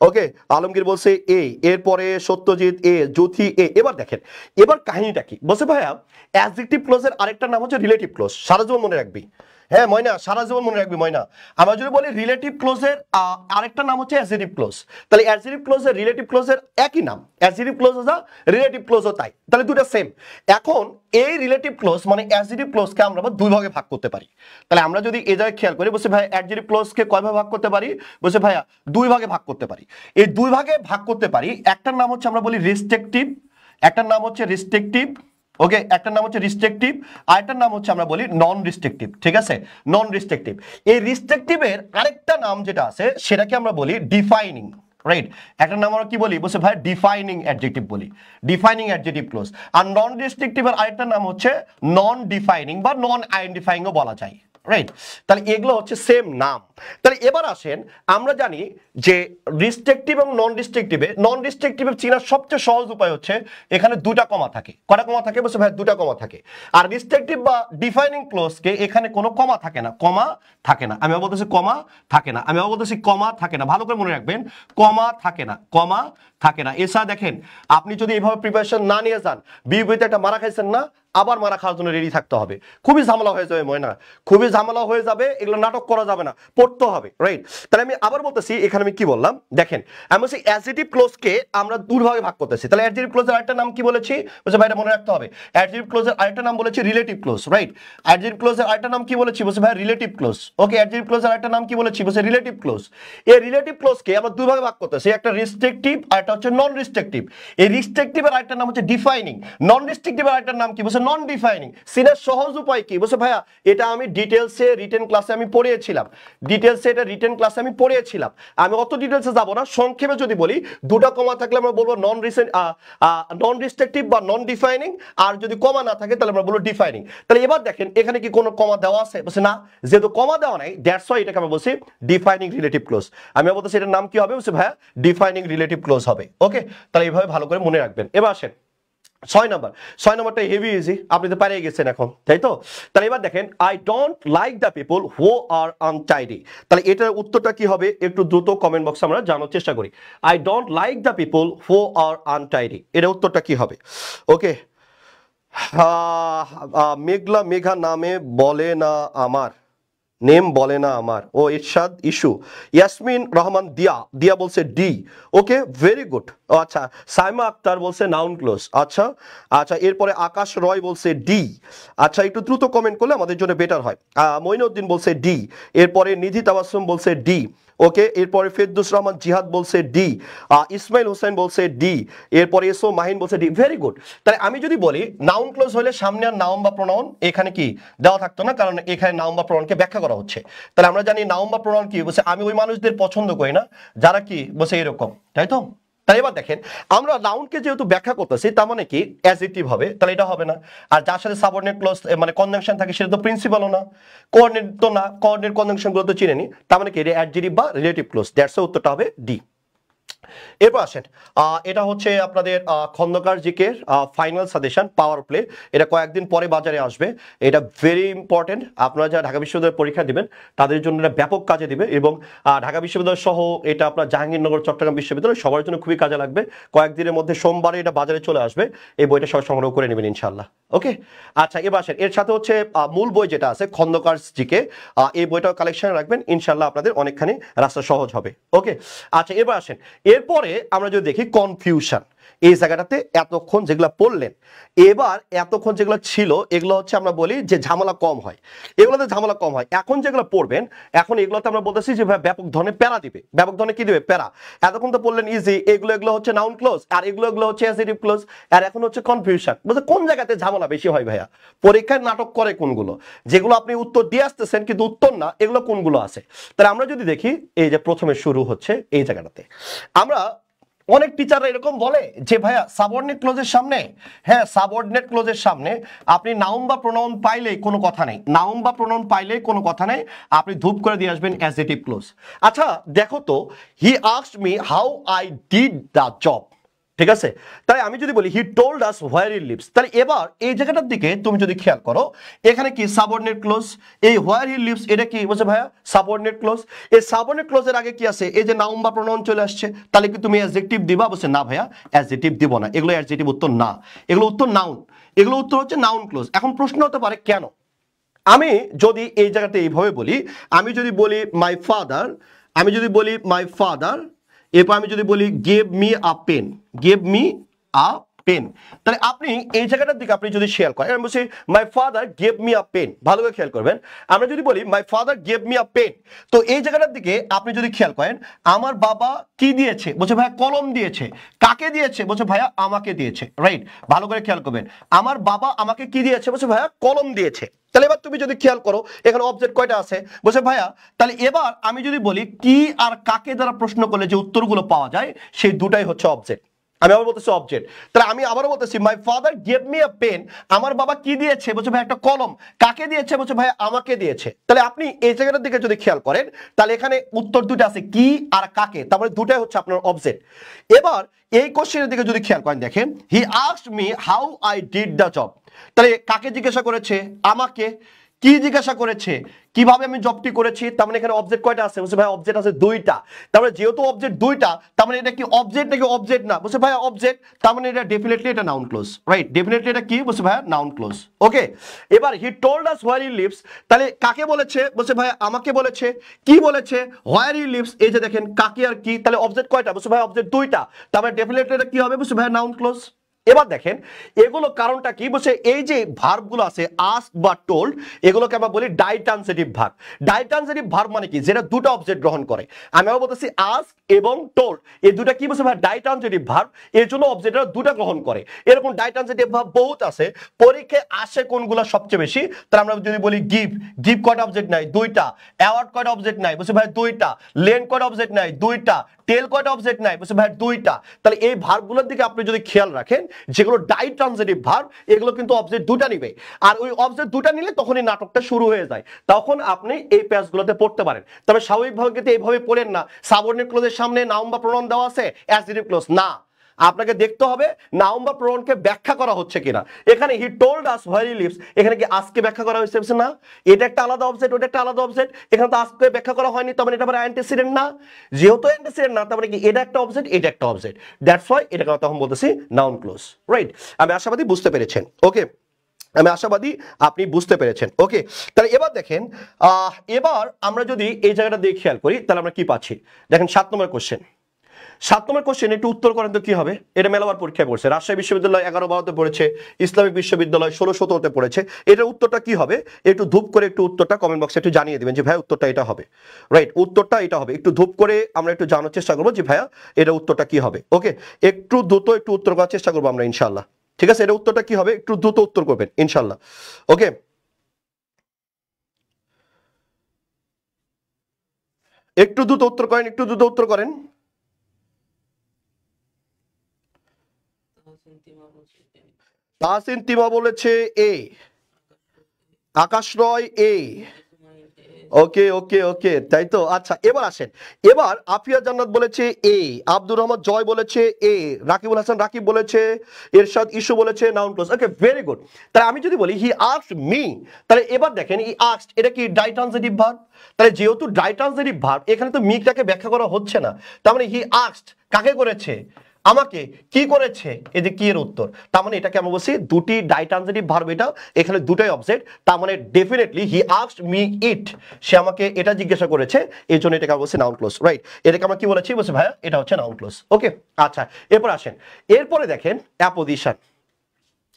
ওকে, আলমগীর বলছে এ, এরপরে সত্যজিৎ এ, জ্যোতি এ। এবার দেখেন এবার কাহিনীটা কি বলছে ভাইয়া, অ্যাডজেক্টিভ ক্লোজের আরেকটা নাম হচ্ছে রিলেটিভ ক্লোজ, সারা জীবন মনে রাখবি, হ্যাঁ ময়না সারা জীবন মনে রাখবি ময়না। আমরা যদি বলি রিলেটিভ ক্লোজের আরেকটা নাম হচ্ছে অ্যাডজেক্টিভ ক্লোজ, তাহলে অ্যাডজেক্টিভ ক্লোজের রিলেটিভ ক্লোজের একই নাম, অ্যাডজেক্টিভ ক্লোজ যা রিলেটিভ ক্লোজও তাই, তাহলে দুটো সেম। এখন এই রিলেটিভ ক্লোজ মানে অ্যাডজেক্টিভ ক্লোজকে আমরা দুই ভাগে ভাগ করতে পারি, তাহলে আমরা যদি এই জায়গায় খেয়াল করি বলছে ভাই অ্যাডজেক্টিভ ক্লোজকে কয় ভাগে ভাগ করতে পারি, বলছে ভাইয়া দুই ভাগে ভাগ করতে পারি। এই দুই ভাগে ভাগ করতে পারি, একটার নাম হচ্ছে আমরা বলি রেস্ট্রিক্টিভ, একটার নাম হচ্ছে রেস্ট্রিক্টিভ, ওকে, একটার নাম হচ্ছে রিস্ট্রিক্টিভ, আরেকটার নাম হচ্ছে আমরা বলি নন রিস্ট্রিক্টিভ, ঠিক আছে, নন রিস্ট্রিক্টিভ। এই রিস্ট্রিক্টিভের আরেকটা নাম যেটা আছে সেটাকে আমরা বলি ডিফাইনিং, রাইট, একটা নাম আমরা কি বলি বলছে ভাই ডিফাইনিং অ্যাডজেক্টিভ বলি, ডিফাইনিং অ্যাডজেক্টিভ ক্লোজ। আর নন রিস্ট্রিক্টিভের আরেকটা নাম হচ্ছে নন ডিফাইনিং বা নন আইডেন্টিফাইংও বলা যায়, রাইট, তাহলে এগুলো হচ্ছে সেম নাম। তাহলে এবার আসেন আমরা জানি যে রিস্ট্রিক্টিভ এবং নন রিস্ট্রিক্টিভে চেনার সবচেয়ে সহজ উপায় হচ্ছে এখানে দুটা কমা থাকে, কটা কমা থাকে বলছে ভাই দুটা কমা থাকে। আর রিস্ট্রিক্টিভ বা ডিফাইনিং ক্লোজকে এখানে কোনো কমা থাকে না, কমা থাকে না, আমি বলতেছি কমা থাকে না, আমি বলতেছি কমা থাকে না, ভালো করে মনে রাখবেন কমা থাকে না, কমা থাকে না। এছাড়া দেখেন আপনি যদি এইভাবে প্রিপারেশন না নিয়ে যান বিউপিতে একটা মারা খাইছেন না, আবার মারা খাওয়ার জন্য রেডি থাকতে হবে, খুবই ঝামেলা হয়ে যাবে ময়না, খুবই ঝামেলা হয়ে যাবে, এগুলো নাটক করা যাবে না, পড়তে হবে, রাইট। তাহলে আমি আবার বলতেছি এখানে আমি কি বললাম দেখেন, আমি বলছি অ্যাডজেক্টিভ ক্লোজকে আমরা দুই ভাগে ভাগ করতেছি, তাহলে অ্যাডজেক্টিভ ক্লোজের আরেকটা নাম কি বলেছি বলছে ভাই এটা মনে রাখতে হবে, অ্যাডজেক্টিভ ক্লোজের আরেকটা নাম বলেছি রিলেটিভ ক্লোজ, রাইট, অ্যাডজেক্টিভ ক্লোজের আরেকটা নাম কি বলেছি বলছে ভাই রিলেটিভ ক্লোজ, ওকে, অ্যাডজেক্টিভ ক্লোজের আরেকটা নাম কি বলেছি বলছে রিলেটিভ ক্লোজ। এই রিলেটিভ ক্লোজকে আমরা দুই ভাগে ভাগ করতেছি, একটা রিস্ট্রিক্টিভ আর একটা হচ্ছে নন রিস্ট্রিক্টিভ। এই রিস্ট্রিক্টিভের আরেকটা নাম হচ্ছে ডিফাইনিং, নন রিস্ট্রিক্টিভের আরেকটা নাম কি বলছে নন ডিফাইনিং। সিনের সহজ উপায় কি বলছে ভাইয়া এটা আমি ডিটেইলসে রিটেন ক্লাসে আমি পড়িয়েছিলাম, ডিটেইলসে এটা রিটেন ক্লাসে আমি পড়িয়েছিলাম, আমি অত ডিটেইলসে যাব না, সংক্ষেপে যদি বলি দুটো কমা থাকলে আমরা বলবো নন রিস্ট্রিক্টিভ বা নন ডিফাইনিং, আর যদি কমা না থাকে তাহলে আমরা বলবো ডিফাইনিং। তাহলে এবার দেখেন এখানে কি কোনো কমা দেওয়া আছে বলছে না, যেহেতু কমা দেওয়া নাই দ্যাটস ওয়াই এটাকে আমরা বলছি ডিফাইনিং রিলেটিভ ক্লোজ। আমি বলতেছি এটার নাম কি হবে বলছে ভাইয়া ডিফাইনিং রিলেটিভ ক্লোজ হবে, ওকে, তাহলে এইভাবে ভালো করে মনে রাখবেন। এবার আসেন 6 নম্বরটা হেভি ইজি, আপনি তো পারিয়ে গেছেন এখন, তাই তো। তাহলে এবার দেখেন I don't like the people who are untidy, তাহলে এটার উত্তরটা কি হবে একটু দ্রুত কমেন্ট বক্সে আমরা জানার চেষ্টা করি। I don't like the people who are untidy, এটার উত্তরটা কি হবে, ওকে। মেঘা নামে বলে না আমার, নেম বলে না আমার। ও ইরশাদ ইস্যু। ইয়াসমিন রহমান দিয়া, দিয়া বলছে ডি। ওকে, ভেরি গুড। আচ্ছা, সাইমা আক্তার বলছে নাউন ক্লোজ। আচ্ছা আচ্ছা, এরপরে আকাশ রয় বলছে ডি। আচ্ছা, একটু দ্রুত কমেন্ট করলে আমাদের জন্য বেটার হয়। মঈনুদ্দিন বলছে ডি। এরপরে নিধি তাবাসসুম বলছে ডি। ওকে, এরপরে ফেরদৌস রহমান জিহাদ বলছে ডি। ইসমাইল হোসেন বলছে ডি। এরপরে এসও মাহিন বলছে ডি। Very good. তাহলে আমি যদি বলি নাউন ক্লোজ হলে সামনে আর নাউন বা প্রোনাউন এখানে কি দেওয়া থাকতো না, কারণ এখানে নাউন বা প্রোনাউনকে ব্যাখ্যা করা হচ্ছে। তাহলে আমরা জানি নাউন বা প্রোনাউন কি বলছে, আমি ওই মানুষদের পছন্দ করি না যারা কি বলছে এরকম, তাই তো? তাহলে এবার দেখেন, আমরা নাউনকে যেহেতু ব্যাখ্যা করতেছি তার মানে কি অ্যাডজেক্টিভ হবে, তাহলে এটা হবে না। আর যার সাথে সাবঅর্ডিনেট ক্লজ মানে কনজাংশন থাকে সেটা তো প্রিন্সিপালও না, কোঅর্ডিনেট তো না, কোঅর্ডিনেট কনজাংশন গুলো তো চিনেনি, তার মানে কি এটা অ্যাডজেক্টিভ বা রিলেটিভ ক্লজ। দ্যাটস উত্তরটা হবে ডি। এরপর আসেন, এটা হচ্ছে আপনাদের খন্দকার জিকের ফাইনাল সাজেশন পাওয়ার প্লে। এটা কয়েকদিন পরে বাজারে আসবে। এটা ভেরি ইম্পর্টেন্ট। আপনারা যারা ঢাকা বিশ্ববিদ্যালয়ের পরীক্ষা দিবেন তাদের জন্য এটা ব্যাপক কাজে দিবে, এবং ঢাকা বিশ্ববিদ্যালয় সহ এটা আপনার জাহাঙ্গীরনগর চট্টগ্রাম বিশ্ববিদ্যালয় সবার জন্য খুবই কাজে লাগবে। কয়েকদিনের মধ্যে সোমবারে এটা বাজারে চলে আসবে। এই বইটা সবাই সংগ্রহ করে নেবেন ইনশাল্লাহ। ওকে, আচ্ছা এবার আসেন, এর সাথে হচ্ছে মূল বই যেটা আছে খন্দকার জিকে, এই বইটাও কালেকশনে রাখবেন, ইনশাল্লাহ আপনাদের অনেকখানি রাস্তা সহজ হবে। ওকে, আচ্ছা এবার আসেন, এরপরে আমরা যদি দেখি কনফিউশন, এই জায়গাটাতে এতক্ষণ যেগুলো পড়লেন, এবার এতক্ষণ যেগুলো ছিল এগুলো হচ্ছে আমরা বলি যে ঝামেলা কম হয়, এগুলোতে ঝামেলা কম হয়। এখন যেগুলো পড়বেন, এখন এগুলোতে আমরা বলতেছি যে ব্যাপক ধরনের প্যারা দিবে। ব্যাপক ধরনের কি দিবে? প্যারা। এতক্ষণ তো পড়লেন ইজি, এগুলো এগুলো হচ্ছে নাউন ক্লোজ, আর এগুলো হচ্ছে অ্যাডজেক্টিভ ক্লোজ, আর এখন হচ্ছে কনফিউশন। বলতে কোন জায়গাতে ঝামেলা বেশি হয় ভাইয়া? পরীক্ষায় নাটক করে কোনগুলো, যেগুলো আপনি উত্তর দিয়ে আসতেছেন কিন্তু উত্তর না, এগুলো কোনগুলো আছে? তাহলে আমরা যদি দেখি, এই যে প্রথমে শুরু হচ্ছে এই জায়গাটাতে, আমরা অনেক টিচাররা এরকম বলে যে ভাইয়া সাবঅর্ডিনেট ক্লোজের সামনে, হ্যাঁ সাবঅর্ডিনেট ক্লোজের সামনে আপনি নাউন বা প্রোনাউন পাইলেই কোনো কথা নেই, নাউন বা প্রোনাউন পাইলেই কোনো কথা নেই, আপনি ধূপ করে দিয়ে আসবেন অ্যাডজেক্টিভ ক্লোজ। আচ্ছা দেখো তো, he asked me how I did the job, ঠিক আছে? তাই আমি যদি বলি হি told us where he leaves, তাহলে এবার এই জায়গাটার দিকে তুমি যদি খেয়াল করো, এখানে কি সাবঅর্ডিনেট ক্লোজ, এই হোয়ার হি লিভস এটা কি বলছে ভাইয়া? Subordinate clause. এই সাবঅর্ডিনেট ক্লোজের আগে কি আছে? এই যে নাউন বা প্রোনাউন চলে আসছে, তাহলে কি তুমি অ্যাডজেক্টিভ দিবা? বলছে না ভাইয়া অ্যাডজেক্টিভ দিব না, এগুলো অ্যাডজেক্টিভ উত্তর না, এগুলো উত্তর নাউন, এগুলো উত্তর হচ্ছে নাউন ক্লোজ। এখন প্রশ্ন হতে পারে কেন? আমি যদি এই জায়গাতে এইভাবে বলি, আমি যদি বলি মাই ফাদার, আমি যদি বলি মাই ফাদার, এরপর আমি যদি বলি gave me a pen, gave me a pen, তাহলে আপনি এই জায়গাটার দিকে আপনি যদি শেয়ার করেন, আমি বলছি my father gave me a pen, ভালো করে খেয়াল করবেন। আমরা যদি বলি my father gave me a pen, তো এই জায়গাটার দিকে আপনি যদি খেয়াল করেন, আমার বাবা কি দিয়েছে? বলছে ভাইয়া কলম দিয়েছে। কাকে দিয়েছে? বলছে ভাইয়া আমাকে দিয়েছে। রাইট, ভালো করে খেয়াল করবেন, আমার বাবা আমাকে কি দিয়েছে? বলছে ভাইয়া কলম দিয়েছে। তাহলে এবার তুমি যদি খেয়াল করো এখানে অবজেক্ট কয়টা আছে? বলছে ভাইয়া, তাহলে এবার আমি যদি বলি কি আর কাকে দ্বারা প্রশ্ন করলে যে উত্তরগুলো পাওয়া যায় সেই দুটাই হচ্ছে অবজেক্ট। আমি আবার বলতেছি অবজেক্ট, তাহলে আমি আবারও বলতেছি my father gave me a pen, আমার বাবা কি দিয়েছে? বলছে ভাই একটা কলম। কাকে দিয়েছে? বলছে ভাই আমাকে দিয়েছে। তাহলে আপনি এই জায়গাটার দিকে যদি খেয়াল করেন, তাহলে এখানে উত্তর দুটো আছে, কি আর কাকে, তারপরে দুটাই হচ্ছে আপনার অবজেক্ট। এবার এই কোশ্চেনের দিকে যদি খেয়াল করেন, দেখেন he asked me how I did the job, তাহলে কাকে জিজ্ঞাসা করেছে? আমাকে। কি জিজ্ঞাসা করেছে? কিভাবে আমি জবটি করেছি। তার মানে এখানে অবজেক্ট কয়টা আছে? বলছে ভাই অবজেক্ট আছে দুইটা। তার মানে যেহেতু অবজেক্ট দুইটা, তার মানে এটা কি অবজেক্ট নাকি অবজেক্ট না? বলছে ভাই অবজেক্ট, তার মানে এটা ডেফিনেটলি এটা নাউন ক্লোজ। রাইট, ডেফিনেটলি এটা কি? বলছে ভাই নাউন ক্লোজ। ওকে, এবার হি told us where he leaves, তাহলে কাকে বলেছে? বলছে ভাই আমাকে বলেছে। কি বলেছে? হোয়ার হি লিভস। এই যে দেখেন কাকে আর কি, তাহলে অবজেক্ট কয়টা? বলছে ভাই অবজেক্ট দুইটা, তার মানে ডেফিনেটলি এটা কি হবে? বলছে ভাই নাউন ক্লোজ। এবার দেখেন এগুলো কারণটা কি? বলছে এই যে ভার্বগুলো আছে আস্ক বা টোল্ড, এগুলোকে আমরা বলি ডাইট্রান্সিটিভ ভার্ব। ডাইট্রান্সিটিভ ভার্ব মানে কি? যেটা দুটো অবজেক্ট গ্রহণ করে। আমি আবার বলতেছি আস্ক এবং টোল্ড, এই দুটা কি বলছে ভাই? ডাইট্রান্সিটিভ ভার্ব, এর জন্য অবজেক্টরা দুটো গ্রহণ করে। এরকম ডাইট্রান্সিটিভ ভার্ব বহুত আছে, পরীক্ষায় আসে কোনগুলো সবচেয়ে বেশি? তাহলে আমরা যদি বলি গিভ, গিভ কয়টা অবজেক্ট নাই? দুইটা। অ্যাওয়ার্ড কয়টা অবজেক্ট নাই? বলছে ভাই দুইটা। লেন কয়টা অবজেক্ট নাই? দুইটা। টেল কয়টা অবজেক্ট নাই? বলছে ভাই দুইটা। তাহলে এই ভার্বগুলোর দিকে আপনি যদি খেয়াল রাখেন, যেগুলো ডাইট্রান্সিটিভ ভার্ব, এগুলো কিন্তু অবজেক্ট দুটো নিবে। আর ওই অবজেক্ট দুটো নিলে তখনই নাটকটা শুরু হয়ে যায়, তখন আপনি এই পেজগুলোতে পড়তে পারেন। তবে স্বাভাবিকভাবে কিন্তু এইভাবে পড়েন না, সাবঅর্ডিনেট ক্লোজের সামনে নাউন বা প্রোনাউন দেওয়া আছে, অ্যাডজেক্টিভ ক্লোজ না, আপনাকে দেখতে হবে নাউন বা প্রোনাউনকে ব্যাখ্যা করা হচ্ছে কিনা। এখানে হি told us where he leaves, এখানে কি আজকে ব্যাখ্যা করা হয়েছে? না, এটা একটা আলাদা অবজেক্ট, ওটা একটা আলাদা অবজেক্ট, এখানে তো আজকে ব্যাখ্যা করা হয়নি, তার মানে এটা আবার অ্যান্টিসিডেন্ট না। যেহেতু অ্যান্টিসিডেন্ট না, তার মানে কি এটা একটা অবজেক্ট, এটা একটা অবজেক্ট, দ্যাটস ওয়াই এটাকে তখন বলতেছি নাউন ক্লোজ। রাইট, আমি আশাবাদী বুঝতে পেরেছেন। ওকে, আমি আশাবাদী আপনি বুঝতে পেরেছেন। ওকে, তাহলে এবার দেখেন, এবার আমরা যদি এই জায়গাটা দিয়ে খেয়াল করি তাহলে আমরা কি পাচ্ছি। দেখেন 7 নম্বর কোশ্চেন, 7 নম্বর কোশ্চেন একটু উত্তর করেন তো কি হবে। এটা মেলাবার পরীক্ষায় পড়ছে, রাজশাহী বিশ্ববিদ্যালয় 11-12তে পড়েছে, ইসলামিক বিশ্ববিদ্যালয় 16-17তে পড়েছে। এটার উত্তরটা কি হবে একটু ধূপ করে একটু উত্তরটা কমেন্ট বক্সে একটু জানিয়ে দিবেন যে ভাই উত্তরটা এটা হবে। রাইট, উত্তরটা এটা হবে। একটু ধূপ করে আমরা একটু জানার চেষ্টা করবো যে ভাইয়া এটা উত্তরটা কি হবে। ওকে, একটু দ্রুত একটু উত্তর করার চেষ্টা করবো আমরা ইনশাআল্লাহ। ঠিক আছে, এটা উত্তরটা কি হবে একটু দ্রুত উত্তর করবেন ইনশাআল্লাহ। ওকে, একটু দ্রুত উত্তর করেন, একটু দ্রুত উত্তর করেন। তাহসিন তিমা বলেছে এ, আকাশ রয় এ। ওকে ওকে ওকে, তাই তো। আচ্ছা এবার আসেন, এবার আফিয়া জান্নাত বলেছে এ, আব্দুর রহমান জয় বলেছে এ, রাকিবুল হাসান রাকিব বলেছে, এরশাদ ইস্যু বলেছে নাউন ক্লোজ। ওকে, ভেরি গুড। তাহলে আমি যদি বলি হি আস্কড মি, তাহলে এবার দেখেন হি আস্কড এটা কি ডাইট্রানজিটিভ ভার্ব। তাহলে যেহেতু ডাইট্রানজিটিভ ভার্ব এখানে তো মিটাকে ব্যাখ্যা করা হচ্ছে না, তার মানে হি আস্কড কাকে করেছে, আমাকে। কি করেছে, এই যে কি এর উত্তর। তার মানে এটাকে আমরা বলছি দুটি ডাইট্রানজিটিভ ভার্ব, এটা এখানে দুটাই অবজেক্ট। তার মানে ডেফিনেটলি হি আস্কড মি ইট, সে আমাকে এটা জিজ্ঞাসা করেছে, এই জন্য এটাকে আমরা বলছি নাউন ক্লোজ। রাইট, এটাকে আমরা কি বলেছি, বলছি ভাইয়া এটা হচ্ছে নাউন ক্লোজ। ওকে, আচ্ছা এরপর আসেন, এরপরে দেখেন অ্যাপোজিশন।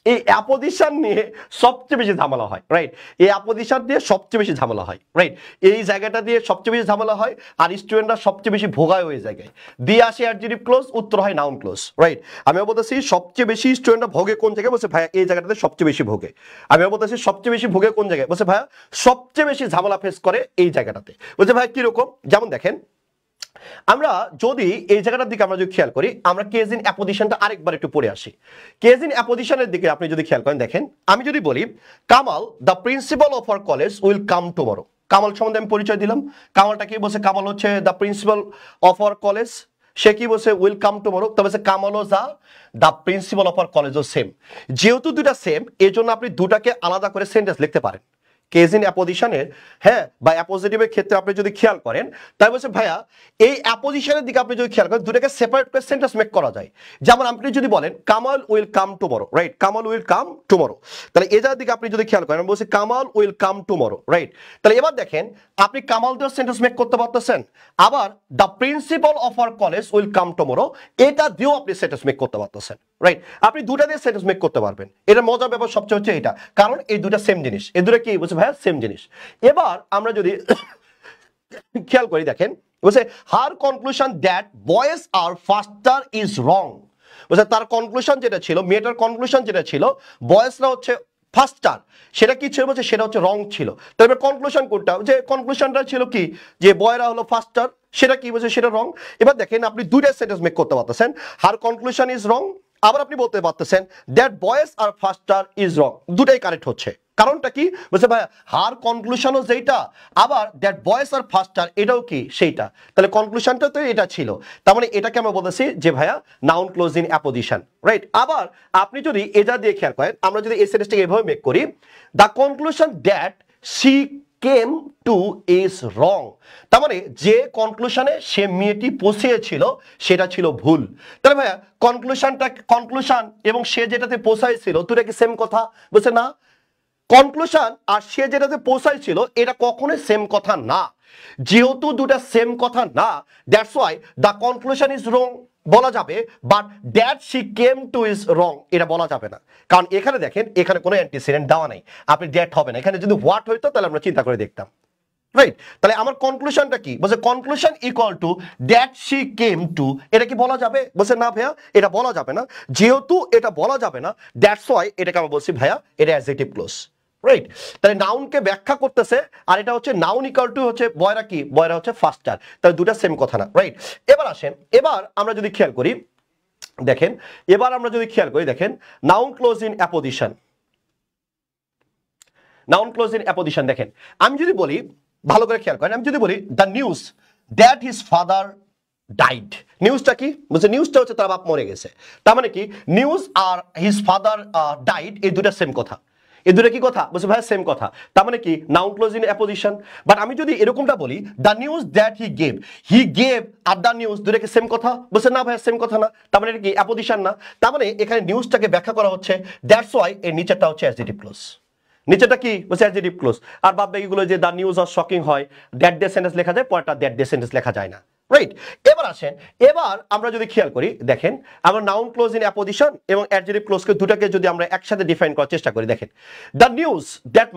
এই অ্যাপোজিশন নিয়ে সবচেয়ে বেশি ঝামেলা হয়। রাইট, এই অ্যাপোজিশন দিয়ে সবচেয়ে বেশি ঝামেলা হয়। রাইট, এই জায়গাটা দিয়ে সবচেয়ে বেশি ঝামেলা হয়, আর স্টুডেন্টরা সবচেয়ে বেশি ভোগায় ওই জায়গায়। দিয়ে আসে অ্যাডজেক্টিভ ক্লোজ, উত্তর হয় নাউন ক্লোজ। রাইট, আমিও বলতেছি সবচেয়ে বেশি স্টুডেন্টরা ভোগে কোন জায়গায়, বলছে ভাইয়া এই জায়গাটাতে সবচেয়ে বেশি ভোগে। আমিও বলতেছি সবচেয়ে বেশি ভোগে কোন জায়গায়, বলছে ভাইয়া সবচেয়ে বেশি ঝামেলা ফেস করে এই জায়গাটাতে। বলছে ভাইয়া কিরকম, যেমন দেখেন আমরা যদি এই জায়গাটার দিকে আমরা যদি খেয়াল করি, আমরা কেজ ইন অ্যাপোজিশনটা আরেকবার একটু পড়ে আসি। কেজ ইন অ্যাপোজিশনের দিকে আপনি যদি খেয়াল করেন, দেখেন আমি যদি বলি Kamal the principal of our college will come tomorrow. Kamal সম্বন্ধে আমি পরিচয় দিলাম, কামালটা কি বলছে, কামাল হচ্ছে the principal of our college, সে কি বলছে উইল কাম টুমরো। তবে সে কামালও যা দ্য প্রিন্সিপাল অফ আওয়ার কলেজও সেম। যেহেতু দুটা সেম, এই জন্য আপনি দুটাকে আলাদা করে সেন্টেন্স লিখতে পারেন। কেজ ইন অ্যাপোজিশনের, হ্যাঁ, বা অ্যাপোজিটিভের ক্ষেত্রে আপনি যদি খেয়াল করেন, তাই বলছে ভাইয়া এই অ্যাপোজিশনের দিকে আপনি যদি খেয়াল করেন দুটাকে সেপারেট করে সেন্টেন্স মেক করা যায়। যেমন আপনি যদি বলেন Kamal will come tomorrow, right, Kamal will come tomorrow, তাহলে এটার দিকে আপনি যদি খেয়াল করেন বলছি Kamal will come tomorrow. Right, তাহলে এবার দেখেন আপনি কামাল দিয়ে সেন্টেন্স মেক করতে পারতেছেন, আবার the principal of our college will come tomorrow এটা দিয়েও আপনি সেন্টেন্স মেক করতে পারতেছেন। রাইট, আপনি দুটা দিয়ে সেন্টেন্স মেক করতে পারবেন। এটা মজার ব্যাপার সবচেয়ে হচ্ছে এটা, কারণ এই দুটা সেম জিনিস, এই দুটা কি বলছে ভাইয়া সেম জিনিস। এবার আমরা যদি খেয়াল করি, দেখেন বলছে her conclusion that boys are faster is wrong. বলছে তার কনক্লুশন যেটা ছিল, মেয়েটার কনক্লুশন যেটা ছিল বয়েজরা হচ্ছে ফাস্টার, সেটা কি ছিল, বলছে সেটা হচ্ছে রং ছিল। তবে কনক্লুশন কোনটা, যে কনক্লুশনটা ছিল কি যে বয়রা হলো ফাস্টার, সেটা কি বলছে সেটা রং। এবার দেখেন আপনি দুইটা সেন্টেন্স মেক করতে পারতেছেন, হার কনক্লুশন ইজ রং, আবার আপনি বলতে পারতেছেন that boys are faster is wrong, দুটাই কারেক্ট হচ্ছে। কারণটা কি, বলছে ভাই হার কনক্লুশনও যেটা, আবার দ্যাট বয়েজ আর ফাস্টার এটাও কি সেইটা, তাহলে কনক্লুশনটা তো এটা ছিল। তার মানে এটাকে আমরা বলতেছি যে ভাইয়া noun clause in apposition. Right, আবার আপনি যদি এটা দিয়ে খেয়াল করেন, আমরা যদি এই সেন্টেন্সটাকে এভাবে মেক করি, the conclusion that she came to is wrong, তার মানে যে কনক্লুশনে সে মেয়েটি পৌঁছেছিল সেটা ছিল ভুল। তাহলে ভাইয়া কনক্লুশন এবং সে যেটাতে পৌঁছাইছিল দুটা কি সেম কথা, বলছে না, কনক্লুশন আর সে যেটাতে পৌঁছাইছিল এটা কখনোই সেম কথা না। যেহেতু দুটা সেম কথা না, that's why the conclusion is wrong বলা যাবে, but that she came to is wrong এটা বলা যাবে না। কারণ এখানে দেখেন এখানে কোনো অ্যান্টিসিডেন্ট দেওয়া নেই, আপনি দ্যাট হবে না, এখানে যদি হোয়াট হইতো তাহলে আমরা চিন্তা করে দেখতাম। রাইট, তাহলে আমার কনক্লুশনটা কি, বলছে conclusion equal to that she came to, এটা কি বলা যাবে, বলছে না ভাইয়া এটা বলা যাবে না। যেহেতু এটা বলা যাবে না, দ্যাটস ওয়াই এটাকে আমরা বলছি ভাইয়া এটা অ্যাডজেক্টিভ ক্লোজ। রাইট, তাহলে নাউনকে ব্যাখ্যা করতেছে, আর এটা হচ্ছে নাউন ইকুয়াল টু হচ্ছে বয়রা কি, বয়রা হচ্ছে ফাস্টার, তাহলে দুটা সেম কথা না। রাইট, এবার আসেন, এবার আমরা যদি খেয়াল করি, দেখেন এবার আমরা যদি খেয়াল করি, দেখেন noun clause in apposition, noun clause in apposition দেখেন আমি যদি বলি, ভালো করে খেয়াল করেন, আমি যদি বলি the news that his father died, নিউজটা কি, বলছে নিউজটা হচ্ছে তার বাপ মরে গেছে। তার মানে কি নিউজ আর হিজ ফাদার ডাইড এই দুটা সেম কথা, এই দুটো কি কথা বলছে ভাই সেম কথা, তার মানে কি noun clause in apposition. But আমি যদি এরকমটা বলি the news that he gave are the news, দুটো কি সেম কথা বলছে না ভাই সেম কথা না, তার মানে এটা কি অ্যাপোজিশন না, তার মানে এখানে নিউজটাকে ব্যাখ্যা করা হচ্ছে, দ্যাটস ওয়াই এর নিচেরটা হচ্ছে অ্যাডজেক্টিভ ক্লোজ, নিচেটা কি বলছে অ্যাডজেক্টিভ ক্লোজ। আর বাদ বাকিগুলো যে দ্য নিউজ আর শকিং হয় দ্যাট ডে সেন্টেন্স লেখা যায়, পরেরটা দ্যাট ডে সেন্টেন্স লেখা যায় না, রাইট। এবার আসেন, এবার আমরা যদি খেয়াল করি দেখেন আমরা নাউন ক্লোজ ইন অ্যাপোজিশন এবং অ্যাডজেক্টিভ ক্লোজকে দুটাকে যদি আমরা একসাথে ডিফাইন করার চেষ্টা করি, দেখেন the news that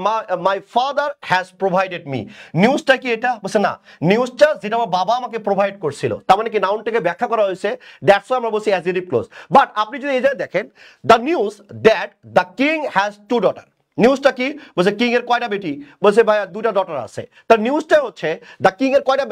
my father has provided me, নিউজটা কি এটা বলছে না, নিউজটা যেটা আমার বাবা আমাকে প্রোভাইড করছিল, তার মানে কি নাউনটাকে ব্যাখ্যা করা হয়েছে, দ্যাটস ওয়াই আমরা বলছি অ্যাডজেক্টিভ ক্লোজ। বাট আপনি যদি এই জায়গায় দেখেন the news that the king has to daughter, নিউজটা কি বলছে কিং এর কয়টা বেটি, বলছে ভাইয়া দুইটা ডটার আছে, তার নিউজটা হচ্ছে দ্য কিং এর কয়টা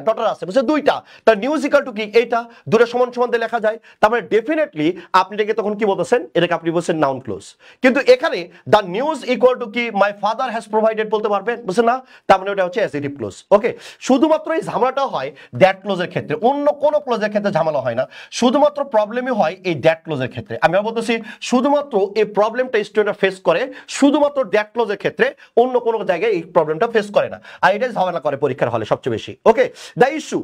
ডটার আছে, বলছে দুইটা, তার নিউজ ইকুয়াল টু কি এইটা, দুটো সমান সমান দিয়ে লেখা যায়, তার মানে ডেফিনেটলি আপনি এটাকে তখন কি বলতেছেন, এটাকে আপনি বলছেন নাউন ক্লোজ। কিন্তু এখানে দ্য নিউজ ইকুয়াল টু কি মাই ফাদার হ্যাজ প্রোভাইডেড বলতে পারবেন, বলছে না, তার মানে ওটা হচ্ছে অ্যাডজেক্টিভ ক্লোজ। ওকে, শুধুমাত্র এই ঝামেলাটা হয় দ্যাট ক্লোজের ক্ষেত্রে, অন্য কোনো ক্লোজের ক্ষেত্রে ঝামেলা হয় না, শুধুমাত্র প্রবলেমই হয় এই দ্যাট ক্লোজের ক্ষেত্রে। আমি বলতেছি শুধুমাত্র এই প্রবলেমটা স্টুডেন্টরা ফেস করে শুধুমাত্র দ্যাট ক্লোজের ক্ষেত্রে, অন্য কোনো জায়গায় এই প্রবলেমটা ফেস করে না, আর এটাই ঝামেলা করে পরীক্ষার হলে সবচেয়ে বেশি। Okay, the issue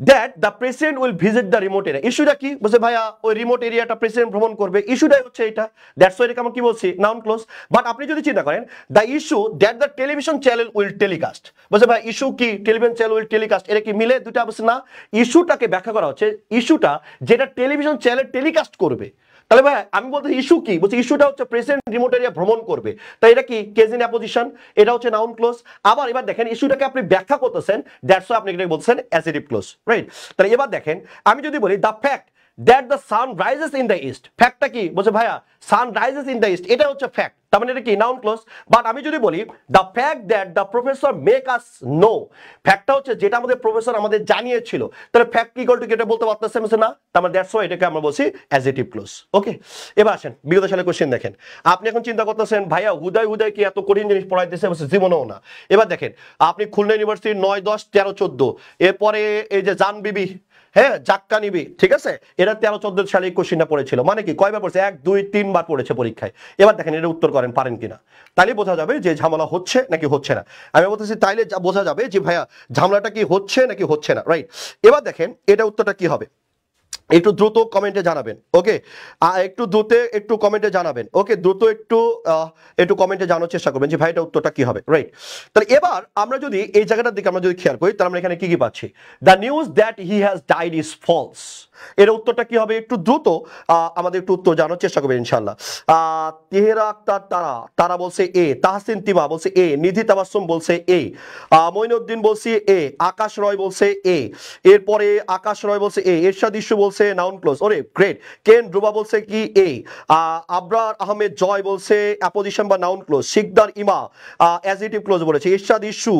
that the president will visit the remote area, ইস্যুটা কি বলছে ভাইয়া ওই রিমোট এরিয়াটা প্রেসিডেন্ট ভ্রমণ করবে, ইস্যুটাই হচ্ছে এটা, দ্যাটস ওয়াই এটাকে আমরা কি বলছি নাউন ক্লোজ। বাট আপনি যদি চিন্তা করেন the issue that the television channel will telecast, বলছে ভাই ইস্যু কি টেলিভিশন চ্যানেল উইল টেলিকাস্ট, এটা কি মিলে দুটা, বলছে না, ইস্যুটাকে ব্যাখ্যা করা হচ্ছে ইস্যুটা যেটা টেলিভিশন চ্যানেল টেলিকাস্ট করবে, তাহলে ভাই আমি বলতে ইস্যু কি বলছি, ইস্যুটা হচ্ছে প্রেসিডেন্ট রিমোট এরিয়া ভ্রমণ করবে, তাই এটা কি কেজ ইন অ্যাপোজিশন, এটা হচ্ছে নাউন ক্লোজ। আবার এবার দেখেন ইস্যুটাকে আপনি ব্যাখ্যা করতেছেন, দ্যাটস ওয়াই আপনি এটাকে বলছেন অ্যাডজেক্টিভ ক্লোজ, রাইট। তাহলে এবার দেখেন আমি যদি বলি the fact that the sun rises in the east, ফ্যাক্টটা কি বলছে ভাইয়া sun rises in the east, এটা হচ্ছে ফ্যাক্ট, তার মানে এটা কি নাউন ক্লোজ। বাট আমি যদি বলি the fact that the professor make us know, ফ্যাক্টটা হচ্ছে যেটা আমাদের প্রফেসর আমাদের জানিয়েছিল, তাহলে ফ্যাক্ট ইকুয়াল টু এটা বলতে পারতেছেন না, তার মানে দ্যাটস ওয়াই এটাকে আমরা বলছি অ্যাডজেক্টিভ ক্লোজ। ওকে, এবার আসেন বিগত সালের কোশ্চেন দেখেন, আপনি এখন চিন্তা করতেছেন ভাইয়া হুদাই কি এত কঠিন জিনিস পড়াইতেছে, জীবনেও না। এবার দেখেন আপনি খুলনা ইউনিভার্সিটি 9, 10, 13, 14, এরপরে এই যে জান বিবি, হ্যাঁ জাক্কা নিবি, ঠিক আছে, এটা 13, 14 সালে এই কোশ্চেনটা পড়েছিল, মানে কি কয়বার পড়েছে, 1, 2, 3 বার পড়েছে পরীক্ষায়। এবার দেখেন এটা উত্তর করেন পারেন কিনা, তাইলে বোঝা যাবে যে ঝামেলা হচ্ছে নাকি হচ্ছে না। আমি বলতেছি তাইলে বোঝা যাবে যে ভাইয়া ঝামেলাটা কি হচ্ছে নাকি হচ্ছে না, রাইট। এবার দেখেন এটা উত্তরটা কি হবে, একটু দ্রুত কমেন্টে জানাবেন। ওকে, একটু দ্রুত একটু কমেন্টে জানাবেন। ওকে, দ্রুত একটু কমেন্টে জানার চেষ্টা করবেন যে ভাই এটা উত্তরটা কি হবে, রাইট। তাহলে এবার আমরা যদি এই জায়গাটার দিকে আমরা যদি খেয়াল করি, তাহলে আমরা এখানে কি কি পাচ্ছি, the news that he has died is false, এর উত্তরটা কি হবে একটু দ্রুত আমাদের একটু উত্তর জানার চেষ্টা করবেন ইনশাআল্লাহ। তেহেরা আক্তার তারা বলছে এ, তাহসিন তিমা বলছে এ, নিধি তাবাসসুম বলছে এ, মঈনুদ্দিন বলছে এ, আকাশ রয় বলছে এ, এরপরে আকাশ রয় বলছে এ, এরশাদ ইস্যু বলছে নাউন ক্লোজ, ওরে গ্রেট। কেন রুবা বলছে কি এ, আবরার আহমেদ জয় বলছে অ্যাপোজিশন বা নাউন ক্লোজ, শিকদার ইমা অ্যাডজেক্টিভ ক্লোজ বলেছে, ইরশাদ ইস্যু,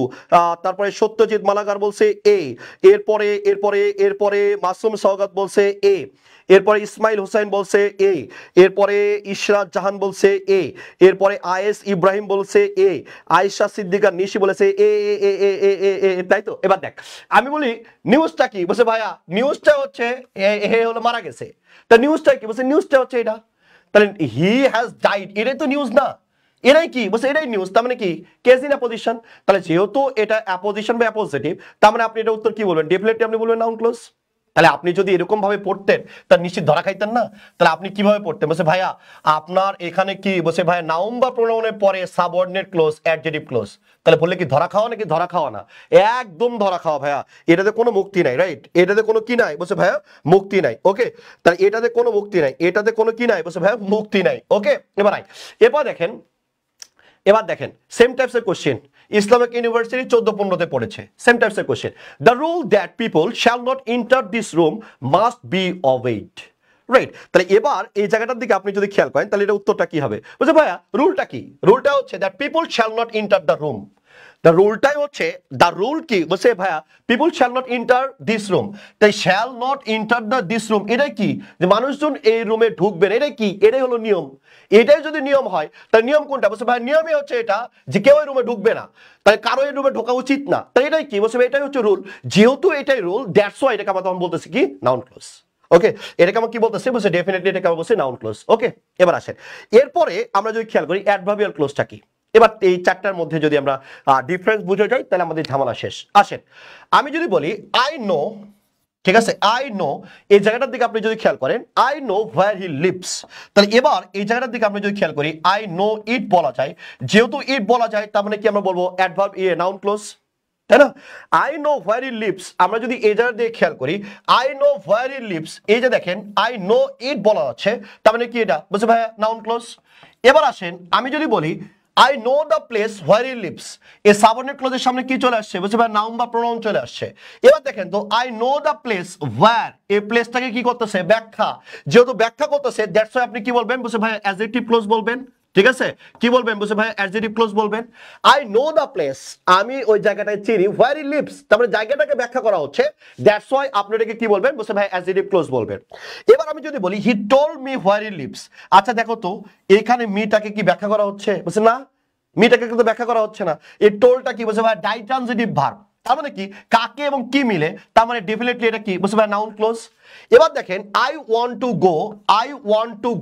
তারপরে সত্যজিৎ মালাকার বলছে এ, এরপরে এরপরে এরপরে মাসুম সওগাত বলছে এ, এরপরে ইসমাইল হোসেন বলছে এ, এরপরে ইশরাত জাহান বলছে এ, এরপরে আয়েস ইব্রাহিম বলছে এ, আয়েশা সিদ্দিকা নিশি বলেছে এ এ এ এ এ এ এ, তাই তো। এবার দেখ আমি বলি নিউজটা কি বলছে ভাইয়া নিউজটা হচ্ছে এ হলো মারা গেছে, তা নিউজটা কি বলছে নিউজটা হচ্ছে এটা, তাহলে হি হ্যাজ ডাইড এটাই তো নিউজ না, এটাই কি বলছে এটাই নিউজ, তার মানে কি কেস ইন অ্যাপোজিশন, তাহলে যেহেতু এটা অ্যাপোজিশন বা অ্যাপোজিটিভ, তার মানে আপনি এটা উত্তর কি বলবেন, ডেফিনেটলি আপনি বলবেন নাউন ক্লোজ। তাহলে আপনি যদি এরকম ভাবে পড়তেন তার নিশ্চিত ধরা খাইতেন না, তাহলে আপনি কিভাবে পড়তেন, বলছে ভাইয়া আপনার এখানে কি বলছে ভাইয়া নাউন বা প্রোনাউনের পরে সাবঅর্ডিনেট ক্লোজ অ্যাডজেক্টিভ ক্লোজ, তাহলে বললে কি ধরা খাওয়া নাকি ধরা খাওয়া না, একদম ধরা খাওয়া ভাইয়া, এটাতে কোনো মুক্তি নাই, রাইট, এটাতে কোনো কি নাই বলছে ভাইয়া মুক্তি নাই। ওকে, তাহলে এটাতে কোনো মুক্তি নাই, এটাতে কোনো কি নাই বলছে ভাইয়া মুক্তি নাই। ওকে, এবার দেখেন সেম টাইপসের কোশ্চেন ইসলামিক ইউনিভার্সিটি 14-15-তে পড়েছে, সেম টাইপসের question, the rule that people shall not enter this room must be obeyed, right. তাহলে এবার এই জায়গাটার দিকে আপনি যদি খেয়াল করেন তাহলে এটা উত্তরটা কি হবে, বলছে ভাইয়া রুলটা কি, রুলটা হচ্ছে that people shall not enter the room, the রুলটাই হচ্ছে দ্য রুল কি বলছে ভাইয়া people shall not enter this room, তাই shall not enter the this room এটাই কি যে মানুষজন এই রুমে ঢুকবেন, এটাই কি এটাই হলো নিয়ম, এটাই যদি নিয়ম হয় তাহলে নিয়ম কোনটা বলছে ভাই নিয়মই হচ্ছে এটা যে কেউ এই রুমে ঢুকবে না, তাই কারো এই রুমে ঢোকা উচিত না, তাই এটাই কি বলছে এটাই হচ্ছে রুল, যেহেতু এটাই রুল দ্যাটস ওয়াই এটাকে আমরা তখন বলতেছি কি নাউন ক্লোজ। ওকে, এটাকে আমরা কি বলতেছি, বলছে ডেফিনেটলি এটাকে আমরা বলছি নাউন ক্লোজ। ওকে, এবার আসেন এরপরে আমরা যদি খেয়াল করি অ্যাডভার্বিয়াল ক্লোজটা কি। এবার এই চারটার মধ্যে যদি আমরা ডিফারেন্স বুঝে যাই তাহলে আমাদের ঝামেলা শেষ। আসেন আমি যদি বলি আই নো, ঠিক আছে, আই নো, এই জায়গাটার দিকে আপনি যদি খেয়াল করেন I know where he leaves, তাহলে এবার এই জায়গাটার দিকে আমরা যদি খেয়াল করি আই নো ইট বলা যায়, যেহেতু ইট বলা যায় তার মানে কি আমরা বলবো অ্যাডভার্ব নাউন ক্লোজ, তাই না? I know where he leaves, আমরা যদি এই জায়গার দিকে খেয়াল করি I know where he leaves, এই যে দেখেন আই নো ইট বলা আছে তার মানে কি এটা বুঝছে ভাইয়া নাউন ক্লোজ। এবার আসেন আমি যদি বলি I know the place where he leaves, এই সাবঅর্ডিনেট ক্লজের সামনে কি চলে আসছে বুঝছে ভাই নাউন বা প্রোনাউন চলে আসছে। এবার দেখেন তো I know the place where, এই প্লেসটাকে কি করতেছে ব্যাখ্যা, যেহেতু ব্যাখ্যা করতেছে দ্যাটস ওয়াই আপনি কি বলবেন বুঝছে ভাই অ্যাডজেক্টিভ ক্লোজ বলবেন, ঠিক আছে, কি বলবেন বুঝছে ভাই অ্যাডজেক্টিভ ক্লোজ বলবেন। আই নো দ্য প্লেস, আমি ওই জায়গাটায় চিনি, হোয়ার হি লিভস তারপরে জায়গাটাকে ব্যাখ্যা করা হচ্ছে, দ্যাটস ওয়াই আপনি এটাকে কি বলবেন বুঝছে ভাই অ্যাডজেক্টিভ ক্লোজ বলবেন। এবার আমি যদি বলি he told me where he leaves, আচ্ছা দেখো তো এখানে মিটাকে কি ব্যাখ্যা করা হচ্ছে বুঝছে না, মিটাকে কিন্তু ব্যাখ্যা করা হচ্ছে না, এই টোলটা কি বুঝছে ভাই ডাইট্রানজিটিভ ভার্ব, তার মানে কি কাকে এবং কি মিলে, তার মানে ডেফিনেটলি এটা কি বুঝছে ভাই নাউন ক্লোজ। এবার দেখেন I want to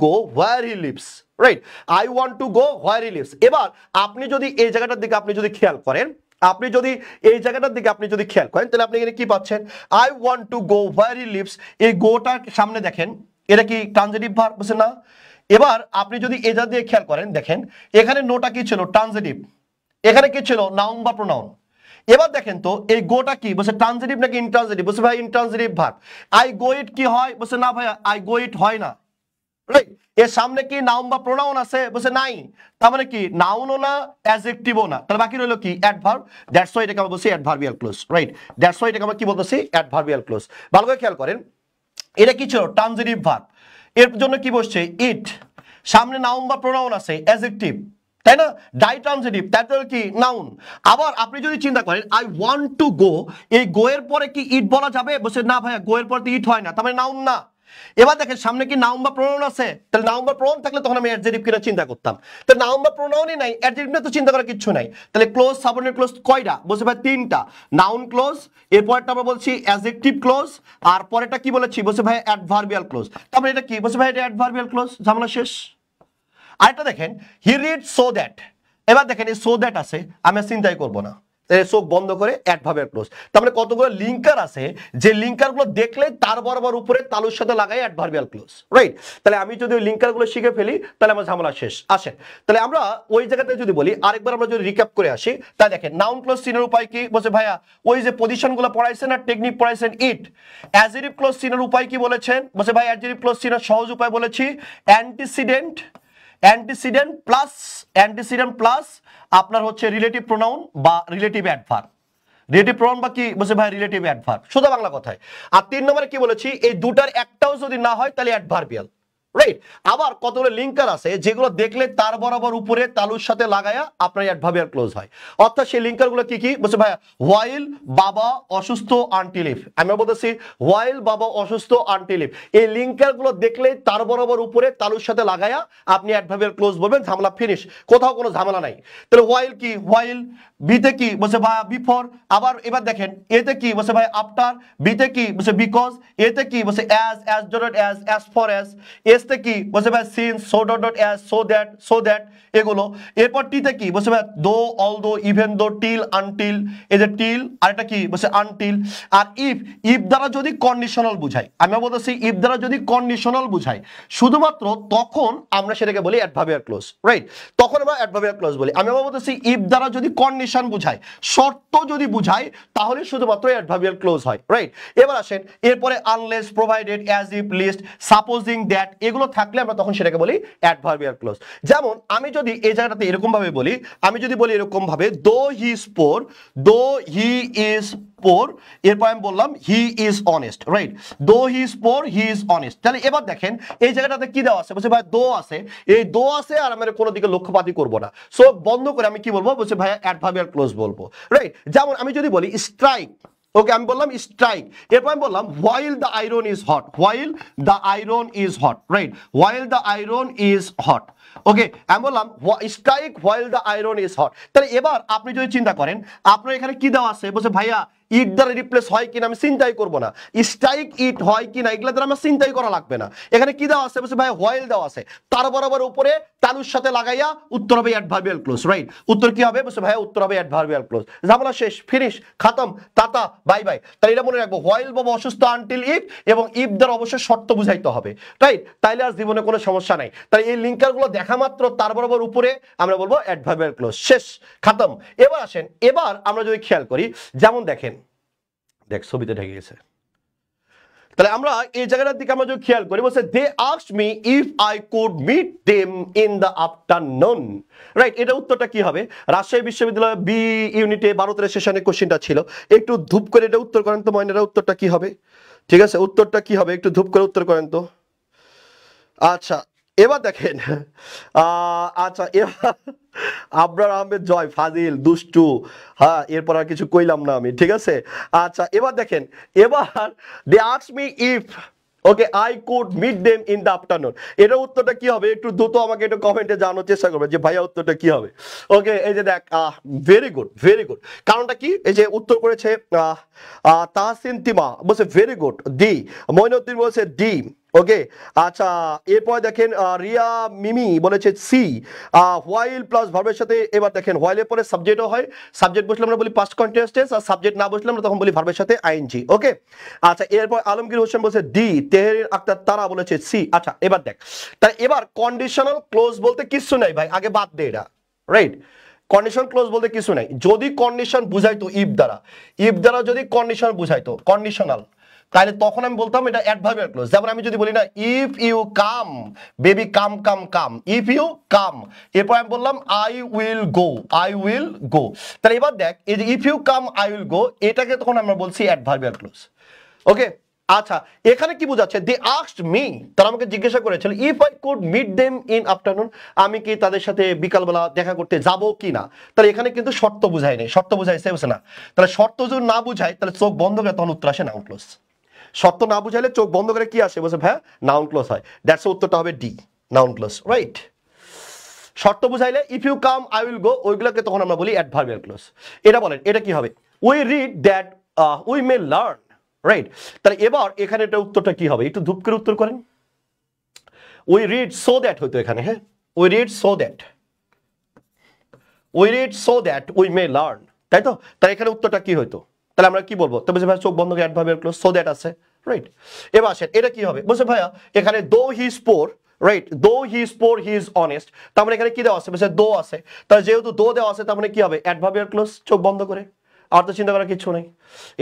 go where he leaves, right, I want to go where he leaves. এবার আপনি যদি এই জায়গাটার দিকে আপনি যদি খেয়াল করেন, আপনি যদি এই জায়গাটার দিকে আপনি যদি খেয়াল করেন তাহলে আপনি এখানে কি পাচ্ছেন I want to go where he leaves, এই গোটার সামনে দেখেন এটা কি ট্রানজিটিভ ভার্ব বুঝছে না। এবার আপনি যদি এজা দিয়ে খেয়াল করেন দেখেন এখানে নোটা কি ছিল ট্রানজিটিভ, এখানে কি ছিল নাউন বা প্রোনাউন। এবার দেখেন তো এই গোটা কি বলছে ট্রানজিটিভ নাকি ইনট্রানজিটিভ, বলছে ভাই ইনট্রানজিটিভ ভার্ব। আই গো ইট কি হয় বলছে না ভাই আই গো ইট হয় না, রাইট, এর সামনে কি নাউন বা প্রোনাউন আছে বলছে নাই, তার মানে কি নাউনও না অ্যাডজেক্টিভও না, তাহলে বাকি রইল কি অ্যাডভার্ব, দ্যাটস ওয়াই এটাকে আমরা বলছি adverbial close, right, that's why এটাকে আমরা কি বলতেছি অ্যাডভার্বিয়াল ক্লোজ। ভালো করে খেয়াল করেন এটা কি ছিল ট্রানজিটিভ ভার্ব, এর জন্য কি বসছে ইট, সামনে নাউন বা প্রোনাউন আছে অ্যাডজেক্টিভ, তাই না, ডাইট্রানজিটিভ তারপরে কি নাউন। আবার আপনি যদি চিন্তা করেন আই ওয়ান্ট টু গো, এই গো এর পরে কি ইট বলা যাবে বলছে না ভাইয়া গো এর পরে তো ইট হয় না, তার মানে নাউন না। এবার দেখেন সামনে কি নাউন বা প্রোনাউন আছে, তাহলে নাউন বা প্রোনাউন থাকলে তখন আমি অ্যাডজেক্টিভ কিনা চিন্তা করতাম, তো নাউন বা প্রোনাউনই নাই অ্যাডজেক্টিভ নিয়ে তো চিন্তা করার কিছু নাই, তাহলে ক্লোজ সাবঅর্ডিনেট ক্লোজ কয়টা বলছে ভাই তিনটা, নাউন ক্লোজ, এরপরটা আমরা বলছি অ্যাডজেক্টিভ ক্লোজ, আর পরেরটা কি বলেছি বলছে ভাই অ্যাডভার্বিয়াল ক্লোজ, তারপরে এটা কি বলছে ভাই এটা অ্যাডভার্বিয়াল ক্লোজ, ঝামেলা শেষ। আরেকটা দেখেন হি রিড সো দ্যাট, এবার দেখেন এই সো দ্যাট আছে আমি আর চিন্তাই করবো না, চোখ বন্ধ করে অ্যাডভার্বিয়াল ক্লোজ, তার মানে কতগুলো লিঙ্কার আছে যে লিঙ্কার গুলো দেখলে তার বরাবর উপরে তালুর সাথে লাগাই অ্যাডভার্বিয়াল ক্লোজ, রাইট। তাহলে আমি যদি ওই লিঙ্কার গুলো শিখে ফেলি তাহলে আমার ঝামেলা শেষ। আসেন তাহলে আমরা ওই জায়গাতে যদি বলি আরেকবার আমরা যদি রিক্যাপ করে আসি, তাই দেখেন নাউন ক্লোজ চিনার উপায় কি বলছে ভাইয়া ওই যে পজিশন গুলো পড়াইছেন আর টেকনিক পড়াইছেন ইট। অ্যাডজেক্টিভ ক্লোজ চিনার উপায় কি বলেছেন বলছে ভাই অ্যাডজেক্টিভ ক্লোজ চিনার সহজ উপায় বলেছি অ্যান্টিসিডেন্ট, অ্যান্টিসিডেন্ট প্লাস আপনার হচ্ছে রিলেটিভ প্রোনাউন বা রিলেটিভ অ্যাডভার্ব, রিলেটিভ প্রোনাউন বা কি বলছে ভাই রিলেটিভ অ্যাডভার্ব সোজা বাংলা কথায়। আর 3 নম্বরে কি বলেছি এই দুটার একটাও যদি না হয় তাহলে অ্যাডভার্বিয়াল, রাইট। আবার কতগুলো লিঙ্কার আছে যেগুলো দেখলে তার বরাবর উপরে তালুর সাথে লাগায়া আপনার অ্যাডভার্বিয়াল ক্লোজ হয়, অর্থাৎ সেই লিঙ্কার গুলো কি কি বলছে ভাইয়া হোয়াইল বাবা অসুস্থ আন্টিল ইফ, আমি বলতেছি হোয়াইল বাবা অসুস্থ আন্টিল ইফ, এই লিঙ্কার গুলো দেখলে তার বরাবর উপরে তালুর সাথে লাগায়া আপনি অ্যাডভার্বিয়াল ক্লোজ বলবেন, ঝামেলা ফিনিশ, কোথাও কোনো ঝামেলা নাই। তাহলে হোয়াইল কি হোয়াইল, বিতে কি বলছে ভাই বিফোর, আবার এবার দেখেন এতে কি বলছে ভাই আফটার, বিতে কি বলছে বিকজ, এতে কি বলছে as dot as for as, এসতে কি বলছে ভাই since, so dot as, so that এগুলো। এরপর টিতে কি বলছে ভাই though, although, even though, till, until, এই যে টিল আর এটা কি বলছে আনটিল। আর ইফ দ্বারা যদি কন্ডিশনাল বুঝাই, আমি বলতেছি ইফ দ্বারা যদি কন্ডিশনাল বুঝাই শুধুমাত্র তখন আমরা সেটাকে বলি অ্যাডভার্বিয়াল ক্লোজ, রাইট, তখন আমরা অ্যাডভার্বিয়াল ক্লোজ বলি। আমি বলতেছি ইফ দ্বারা যদি কন্ডিশন বুঝায়, শর্ত যদি বুঝায় তাহলে শুধুমাত্র অ্যাডভার্বিয়াল ক্লোজ হয়, রাইট। এবার আসেন এরপরে unless, provided, as if, lest, supposing that এগুলো থাকলে আমরা তখন সেটাকে বলি অ্যাডভার্বিয়াল ক্লোজ। যেমন আমি যদি এই জায়গাটাতে এরকম ভাবে বলি, আমি যদি বলি এরকম ভাবে দো হি ইজ পোর, দো হি ইজ পোর, এরপর আমি বললাম হি is honest, right, though he is poor he is honest. তাহলে এবার দেখেন এই জায়গাটাতে কি দেওয়া আছে বলছে ভাই দো আছে, এই দো আছে আর আমি কোনো দিকে লক্ষ্যপাতই করব না, সো বন্ধ করে আমি কি বলবো বলছে ভাই অ্যাডভার্বিয়াল ক্লোজ বলবো, রাইট। যেমন আমি যদি বলি স্ট্রাইক, ওকে আমি বললাম স্ট্রাইক, এরপর আমি বললাম while the iron is hot, while the iron is hot, right, while the iron is hot, okay আমি বললাম strike while the iron is hot. তাহলে এবার আপনি যদি চিন্তা করেন আপনার এখানে কি দেওয়া আছে বলছে ভাইয়া ইট দ্বারা রিপ্লেস হয় কিনা আমি চিন্তাই করব না, স্ট্রাইক ইট হয় কিনা এগুলা দ্বারা আমার চিন্তাই করা লাগবে না। এখানে কি দেওয়া আছে বলছে ভাই হোয়াইল দেওয়া আছে, তার বরাবর উপরে তালুর সাথে লাগাইয়া উত্তর হবে অ্যাডভার্বিয়াল ক্লোজ, রাইট? উত্তর কি হবে বলছে ভাই উত্তর হবে অ্যাডভার্বিয়াল ক্লোজ। ঝামেলা শেষ, ফিনিশ, খাতম, টাটা, বাই বাই। তাহলে এটা মনে রাখবো, হোয়াইল বাবা অসুস্থ আনটিল ইফ, এবং ইফ দ্বারা অবশ্যই শর্ত বুঝাইতে হবে, রাইট? তাইলে আর জীবনে কোনো সমস্যা নাই। তাই এই লিঙ্কারগুলো দেখা মাত্র তার বরাবর উপরে আমরা বলবো অ্যাডভার্বিয়াল ক্লোজ, শেষ, খাতম। এবার আসেন, এবার আমরা যদি খেয়াল করি, যেমন দেখেন, দেখ ছবিতে ঢেকে গেছে, তাহলে আমরা এই জায়গাটার দিকে আমরা যদি খেয়াল করি, বলছে they asked me if I could meet them in the afternoon, right? এটা উত্তরটা কি হবে? রাজশাহী বিশ্ববিদ্যালয় বি ইউনিটে 12 সেশনে কোশ্চেনটা ছিল, একটু ধূপ করে এটা উত্তর করেন তো ময়নারা, উত্তরটা কি হবে? ঠিক আছে, উত্তরটা কি হবে একটু ধূপ করে উত্তর করেন তো। আচ্ছা, এবার দেখেন, আচ্ছা এবার আবরার আহমেদ জয়, ফাজিল, দুষ্টু, হ্যাঁ এরপর আর কিছু কইলাম না আমি, ঠিক আছে? আচ্ছা এবার দেখেন, এবার they asked me if okay I could meet them in the afternoon, এটা উত্তরটা কি হবে একটু দ্রুত আমাকে একটু কমেন্টে জানানোর চেষ্টা করবে যে ভাইয়া উত্তরটা কি হবে। ওকে, এই যে দেখ, ভেরি গুড, ভেরি গুড। কারণটা কি? এই যে উত্তর করেছে তাহসিন তিমা, বলছে ভেরি গুড ডি। মঈনুদ্দিন বলছে ডি। ওকে, আচ্ছা এরপর দেখেন রিয়া মিমি বলেছে সি, হোয়াইল প্লাস ভার্বের সাথে, এবার দেখেন হোয়াইলের পরে সাবজেক্টও হয়, সাবজেক্ট বসলে আমরা বলি পাস্ট কন্টিনিউয়াস টেন্স, আর সাবজেক্ট না বসলে আমরা তখন বলি ভার্বের সাথে আইএনজি। ওকে, আচ্ছা এরপর আলমগীর হোসেন বলছে ডি, তেহরির আক্তার তারা বলেছে সি। আচ্ছা এবার দেখ, তাহলে এবার কন্ডিশনাল ক্লোজ বলতে কিছু নাই ভাই, আগে বাদ দে এটা, রাইট? কন্ডিশন ক্লোজ বলতে কিছু নাই, যদি কন্ডিশন বুঝাইতো ইফ দ্বারা, ইফ দ্বারা যদি কন্ডিশন বুঝাইতো কন্ডিশনাল, তাহলে তখন আমি বলতাম এটা অ্যাডভার্বিয়াল ক্লোজ। যেমন আমি যদি বলি না if you come baby come come come, if you come, এরপর আমি বললাম I will go, I will go. তাহলে এবার দেখ, এই যে if you come I will go, এটাকে তখন আমরা বলছি অ্যাডভার্বিয়াল ক্লোজ। ওকে, আচ্ছা এখানে কি বোঝাচ্ছে? দে আস্কড মি, তারা আমাকে জিজ্ঞাসা করেছিল if I could meet them in afternoon, আমি কি তাদের সাথে বিকালবেলা দেখা করতে যাব কি না। তাহলে এখানে কিন্তু শর্ত বুঝাই নেই, শর্ত বুঝাইছে বলছে না। তাহলে শর্ত যদি না বুঝাই তাহলে চোখ বন্ধ করে তখন উত্তর আসে নাউন ক্লোজ। শর্ত না বুঝাইলে চোখ বন্ধ করে কি আসে? বলছে ভাইয়া নাউন ক্লোজ হয়, দ্যাটস উত্তরটা হবে ডি, নাউন ক্লোজ, রাইট? শর্ত বুঝাইলে if you come I will go, ওইগুলোকে তখন আমরা বলি অ্যাডভার্বিয়াল ক্লোজ। এটা বলেন এটা কি হবে? We read that we may learn, right? তাহলে এবার এখানে এটা উত্তরটা কি হবে একটু ধূপ করে উত্তর করেন। উই রিড সো দ্যাট হইতো এখানে, হ্যাঁ we read so that, we read so that we may learn, তাই তো? তাহলে এখানে উত্তরটা কি হইতো? তাহলে আমরা কি বলবো? তবে ভাই চোখ বন্ধ করে অ্যাডভার্বিয়াল ক্লোজ, সো দ্যাট আছে, রাইট? এবার আসেন এটা কি হবে? বলছে ভাইয়া এখানে দো he is poor, right? Though he is poor he is honest, তার মানে এখানে কি দেওয়া আছে? বলছে দো আছে, তাহলে যেহেতু দো দেওয়া আছে তার মানে কি হবে? অ্যাডভার্বিয়াল ক্লোজ, চোখ বন্ধ করে। আর তো চিন্তা করার কিছু নেই।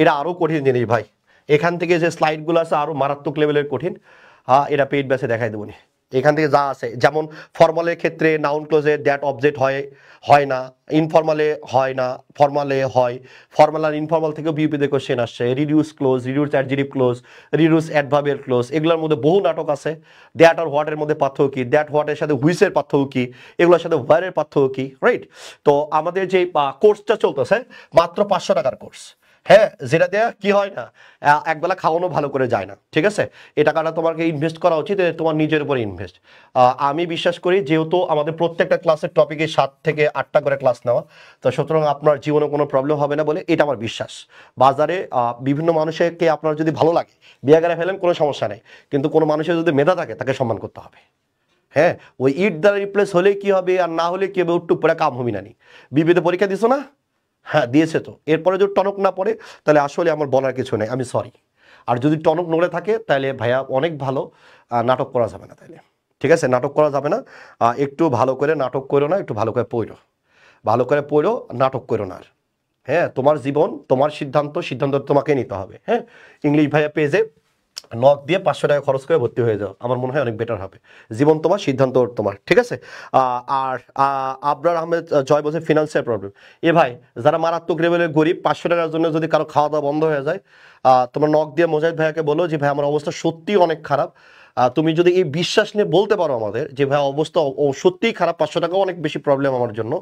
এটা আরো কঠিন জিনিস ভাই, এখান থেকে যে স্লাইডগুলো আছে আরো মারাত্মক লেভেলের কঠিন। হ্যাঁ এটা পেইড ব্যাচে দেখাই দেবো। এখান থেকে যা আছে, যেমন ফর্মালের ক্ষেত্রে নাউন ক্লোজে দ্যাট অবজেক্ট হয় না, ইনফর্মালে হয় না, ফর্মালে হয়, ফর্মাল আর ইনফর্মাল থেকেও বিউপিতে কোশ্চেন আসছে, reduce close, reduce adjective clause, reduce adverbial close, এগুলোর মধ্যে বহু নাটক আছে। দ্যাট আর হোয়াটের মধ্যে পার্থক্য কি, দ্যাট হোয়াটের সাথে হুইসের পার্থক্য কি, এগুলোর সাথে ওয়ারের পার্থক্য কি, রাইট? তো আমাদের যে কোর্সটা চলতেছে মাত্র 500 টাকার কোর্স, হ্যাঁ যেটা দেয়া কি হয় না, একবেলা খাওয়ানো ভালো করে যায় না, ঠিক আছে? এই টাকাটা তোমাকে ইনভেস্ট করা উচিত, তোমার নিজের উপরে ইনভেস্ট। আমি বিশ্বাস করি যেহেতু আমাদের প্রত্যেকটা ক্লাসের টপিকে 7 থেকে 8টা করে ক্লাস নেওয়া, তো সুতরাং আপনার জীবনে কোনো প্রবলেম হবে না বলে এটা আমার বিশ্বাস। বাজারে বিভিন্ন মানুষকে আপনার যদি ভালো লাগে বিয়ে করে ফেলেন কোনো সমস্যা নেই, কিন্তু কোনো মানুষের যদি মেধা থাকে তাকে সম্মান করতে হবে। হ্যাঁ ওই ইট দ্বারা রিপ্লেস হলে কি হবে আর না হলে কি হবে, একটু পরে কাম হবি না। বিবিতে পরীক্ষা দিছো না? হ্যাঁ দিয়েছে তো, এরপরে যদি টনক না পড়ে তাহলে আসলে আমার বলার কিছু নেই, আমি সরি। আর যদি টনক নড়ে থাকে তাহলে ভাইয়া অনেক ভালো, নাটক করা যাবে না তাইলে, ঠিক আছে? নাটক করা যাবে না, একটু ভালো করে নাটক করো না, একটু ভালো করে পড়ো, ভালো করে পড়ো, নাটক করো না আর। হ্যাঁ তোমার জীবন তোমার সিদ্ধান্ত, সিদ্ধান্ত তোমাকে নিতে হবে। হ্যাঁ ইংলিশ ভাইয়া পেজে নক দিয়ে 500 টাকা খরচ করে ভর্তি হয়ে যাও, আমার মনে হয় অনেক বেটার হবে। জীবন তোমার, সিদ্ধান্ত তোমার, ঠিক আছে? আর আবরার আহমেদ জয় বলছে ফিনান্সিয়াল প্রবলেম। এ ভাই যারা মারাত্মক লেভেলের গরিব, 500 টাকার জন্য যদি কারো খাওয়া দাওয়া বন্ধ হয়ে যায়, তোমার নক দিয়ে মোজাহিদ ভাইয়াকে বলো যে ভাই আমার অবস্থা সত্যি অনেক খারাপ, তুমি যদি এই বিশ্বাস নিয়ে বলতে পারো আমাদের যে ভাই অবস্থা সত্যিই খারাপ, 500 টাকাও অনেক বেশি প্রবলেম আমার জন্য,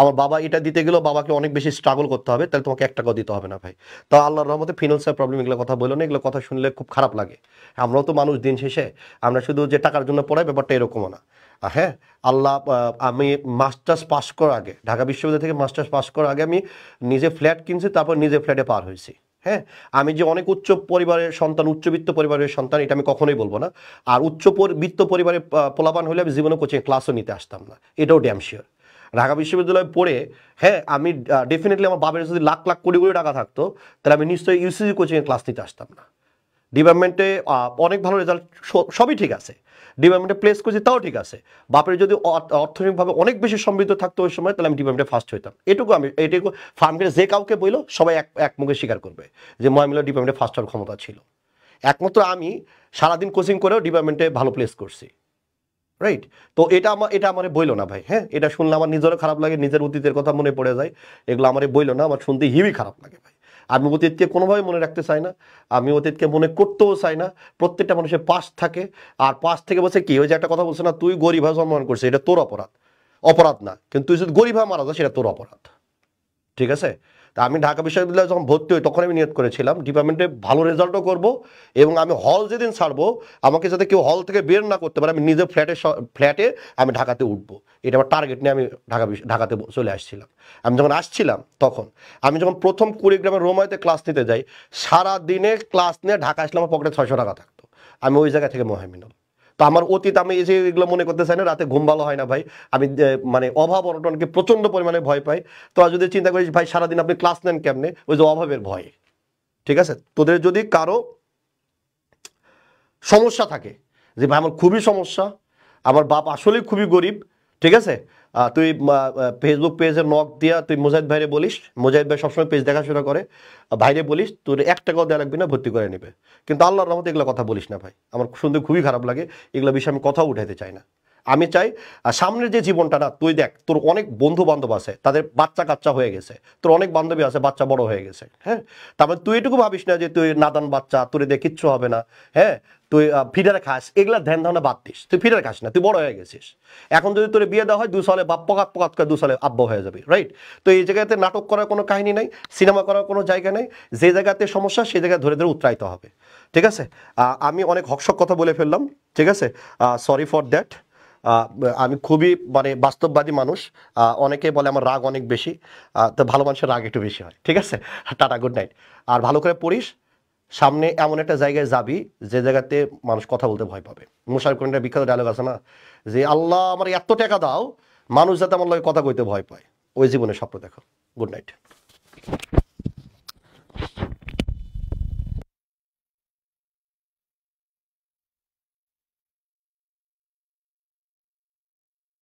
আমার বাবা এটা দিতে গেলেও বাবাকে অনেক বেশি স্ট্রাগল করতে হবে, তাহলে তোমাকে 1 টাকাও দিতে হবে না ভাই। তো আল্লাহর রহমতে ফিনান্সিয়াল প্রবলেম এগুলো কথা বলো না, এগুলো কথা শুনলে খুব খারাপ লাগে। আমরাও তো মানুষ, দিন শেষে আমরা শুধু যে টাকার জন্য পড়াই ব্যাপারটা এরকমও না। হ্যাঁ আল্লাহ, আমি মাস্টার্স পাস করার আগে, ঢাকা বিশ্ববিদ্যালয় থেকে মাস্টার্স পাস করার আগে আমি নিজে ফ্ল্যাট কিনছি, তারপর নিজে ফ্ল্যাটে পার হয়েছি, হ্যাঁ, আমি যে অনেক উচ্চ পরিবারের সন্তান, উচ্চবিত্ত পরিবারের সন্তান, এটা আমি কখনোই বলবো না। আর বিত্ত পরিবারের পোলাপান হলে আমি জীবনে কোচিং ক্লাসও নিতে আসতাম না, এটাও ড্যাম শিওর। ঢাকা বিশ্ববিদ্যালয়ে পড়ে, হ্যাঁ, আমি ডেফিনেটলি আমার বাবার যদি লাখ লাখ কোটি কোটি টাকা থাকতো, তাহলে আমি নিশ্চয়ই ইউসিসি কোচিংয়ে ক্লাস নিতে আসতাম না। ডিপার্টমেন্টে অনেক ভালো রেজাল্ট, সবই ঠিক আছে, ডিপার্টমেন্টে প্লেস করছি তাও ঠিক আছে। বাপের যদি অর্থনৈতিকভাবে অনেক বেশি সমৃদ্ধ থাকতো ওই সময়, তাহলে আমি ডিপার্টমেন্টে ফার্স্ট হইতাম। এইটুকু ফার্মকে যে কাউকে বইলো সবাই এক মুখে স্বীকার করবে যে ময়মিলা ডিপার্টমেন্টে ফার্স্ট হওয়ার ক্ষমতা ছিল। একমাত্র আমি সারাদিন কোচিং করেও ডিপার্টমেন্টে ভালো প্লেস করছি, রাইট? তো এটা আমার বইলো না ভাই। হ্যাঁ, এটা শুনলে আমার নিজেরও খারাপ লাগে, নিজের অতীতের কথা মনে পড়ে যায়। এগুলো আমার বইলো না, আমার শুনতে হিউই খারাপ লাগে ভাই। আমি অতীতকে কোনোভাবে মনে রাখতে চাই না, আমি অতীতকে মনে করতেও চাই না। প্রত্যেকটা মানুষের পাস্ট থাকে, আর পাস্ট থেকে বলছে কি, ওই যে একটা কথা বলছে না, তুই গরিব হয়ে জন্মগ্রহণ করছিস, এটা তোর অপরাধ। অপরাধ না, কিন্তু তুই যদি গরিব হয়ে মারা যাস সেটা তোর অপরাধ, ঠিক আছে? তা আমি ঢাকা বিশ্ববিদ্যালয়ে যখন ভর্তি হই তখন আমি নিয়ত করেছিলাম ডিপার্টমেন্টে ভালো রেজাল্টও করব, এবং আমি হল যেদিন ছাড়বো আমাকে যাতে কেউ হল থেকে বের না করতে পারে, আমি নিজের ফ্ল্যাটে আমি ঢাকাতে উঠবো, এটা আমার টার্গেট নিয়ে আমি ঢাকাতে চলে আসছিলাম। আমি যখন আসছিলাম তখন আমি যখন প্রথম কুড়িগ্রামের রোমাইতে ক্লাস নিতে যাই, সারা দিনে ক্লাস নিয়ে ঢাকা আসলে আমার পকেটে 600 টাকা থাকতো। আমি ওই জায়গা থেকে মহামিনাল। তো আমার অতীত, আমি এই যে এগুলো মনে করতে চাই না, রাতে ঘুম ভালো হয় না ভাই। আমি মানে অভাব অনটনকে প্রচন্ড পরিমাণে ভয় পাই। তো আর যদি চিন্তা করিস ভাই সারাদিন আপনি ক্লাস নেন কেমনে, ওই যে অভাবের ভয়ে, ঠিক আছে? তোদের যদি কারো সমস্যা থাকে যে ভাই আমার খুবই সমস্যা, আমার বাপ আসলেই খুবই গরিব, ঠিক আছে, তুই ফেসবুক পেজে নক দিয়া তুই মুজাহিদ ভাইরে বলিস, মুজাহিদ ভাই সবসময় পেজ দেখাশোনা করে, ভাইরে বলিস তোর 1 টাকাও দেওয়া লাগবে না, ভর্তি করে নেবে। কিন্তু আল্লাহর রহমতে এগুলো কথা বলিস না ভাই, আমার শুনতে খুবই খারাপ লাগে। এগুলো বিষয়ে আমি কথাও উঠাইতে চাই না। আমি চাই সামনের যে জীবনটা না, তুই দেখ তোর অনেক বন্ধু বান্ধব আছে, তাদের বাচ্চা কাচ্চা হয়ে গেছে, তোর অনেক বান্ধবী আছে বাচ্চা বড় হয়ে গেছে, হ্যাঁ, তারপরে তুই এটুকু ভাবিস না যে তুই নাদান বাচ্চা, তোর দিয়ে কিচ্ছু হবে না, হ্যাঁ, তুই ফিডারে খাস, এগুলা ধ্যান ধারণা বাদ দিস, তুই ফিডারে খাস না, তুই বড় হয়ে গেছিস। এখন যদি তোর বিয়ে দেওয়া হয় 2 সালে বাপ পকাত পকাত করে 2 সালে আব্বা হয়ে যাবে, রাইট? তো এই জায়গাতে নাটক করার কোনো কাহিনী নাই, সিনেমা করার কোনো জায়গা নেই। যে জায়গাতে সমস্যা সেই জায়গায় ধরে ধরে উৎরাইতে হবে, ঠিক আছে? আমি অনেক হকশক কথা বলে ফেললাম, ঠিক আছে, সরি ফর দ্যাট। আমি খুবই মানে বাস্তববাদী মানুষ। অনেকে বলে আমার রাগ অনেক বেশি, তো ভালো মানুষের রাগ একটু বেশি হয়, ঠিক আছে? Tata, good night. আর ভালো করে পড়িস, সামনে এমন একটা জায়গায় যাবি যে জায়গাতে মানুষ কথা বলতে ভয় পাবে। মুশারফ করিমের বিখ্যাত ডায়লগ আছে না, যে আল্লাহ আমার এত টাকা দাও মানুষ যাতে আমার লগে কথা কইতে ভয় পায়। ওই জীবনের স্বপ্ন দেখো। Good night.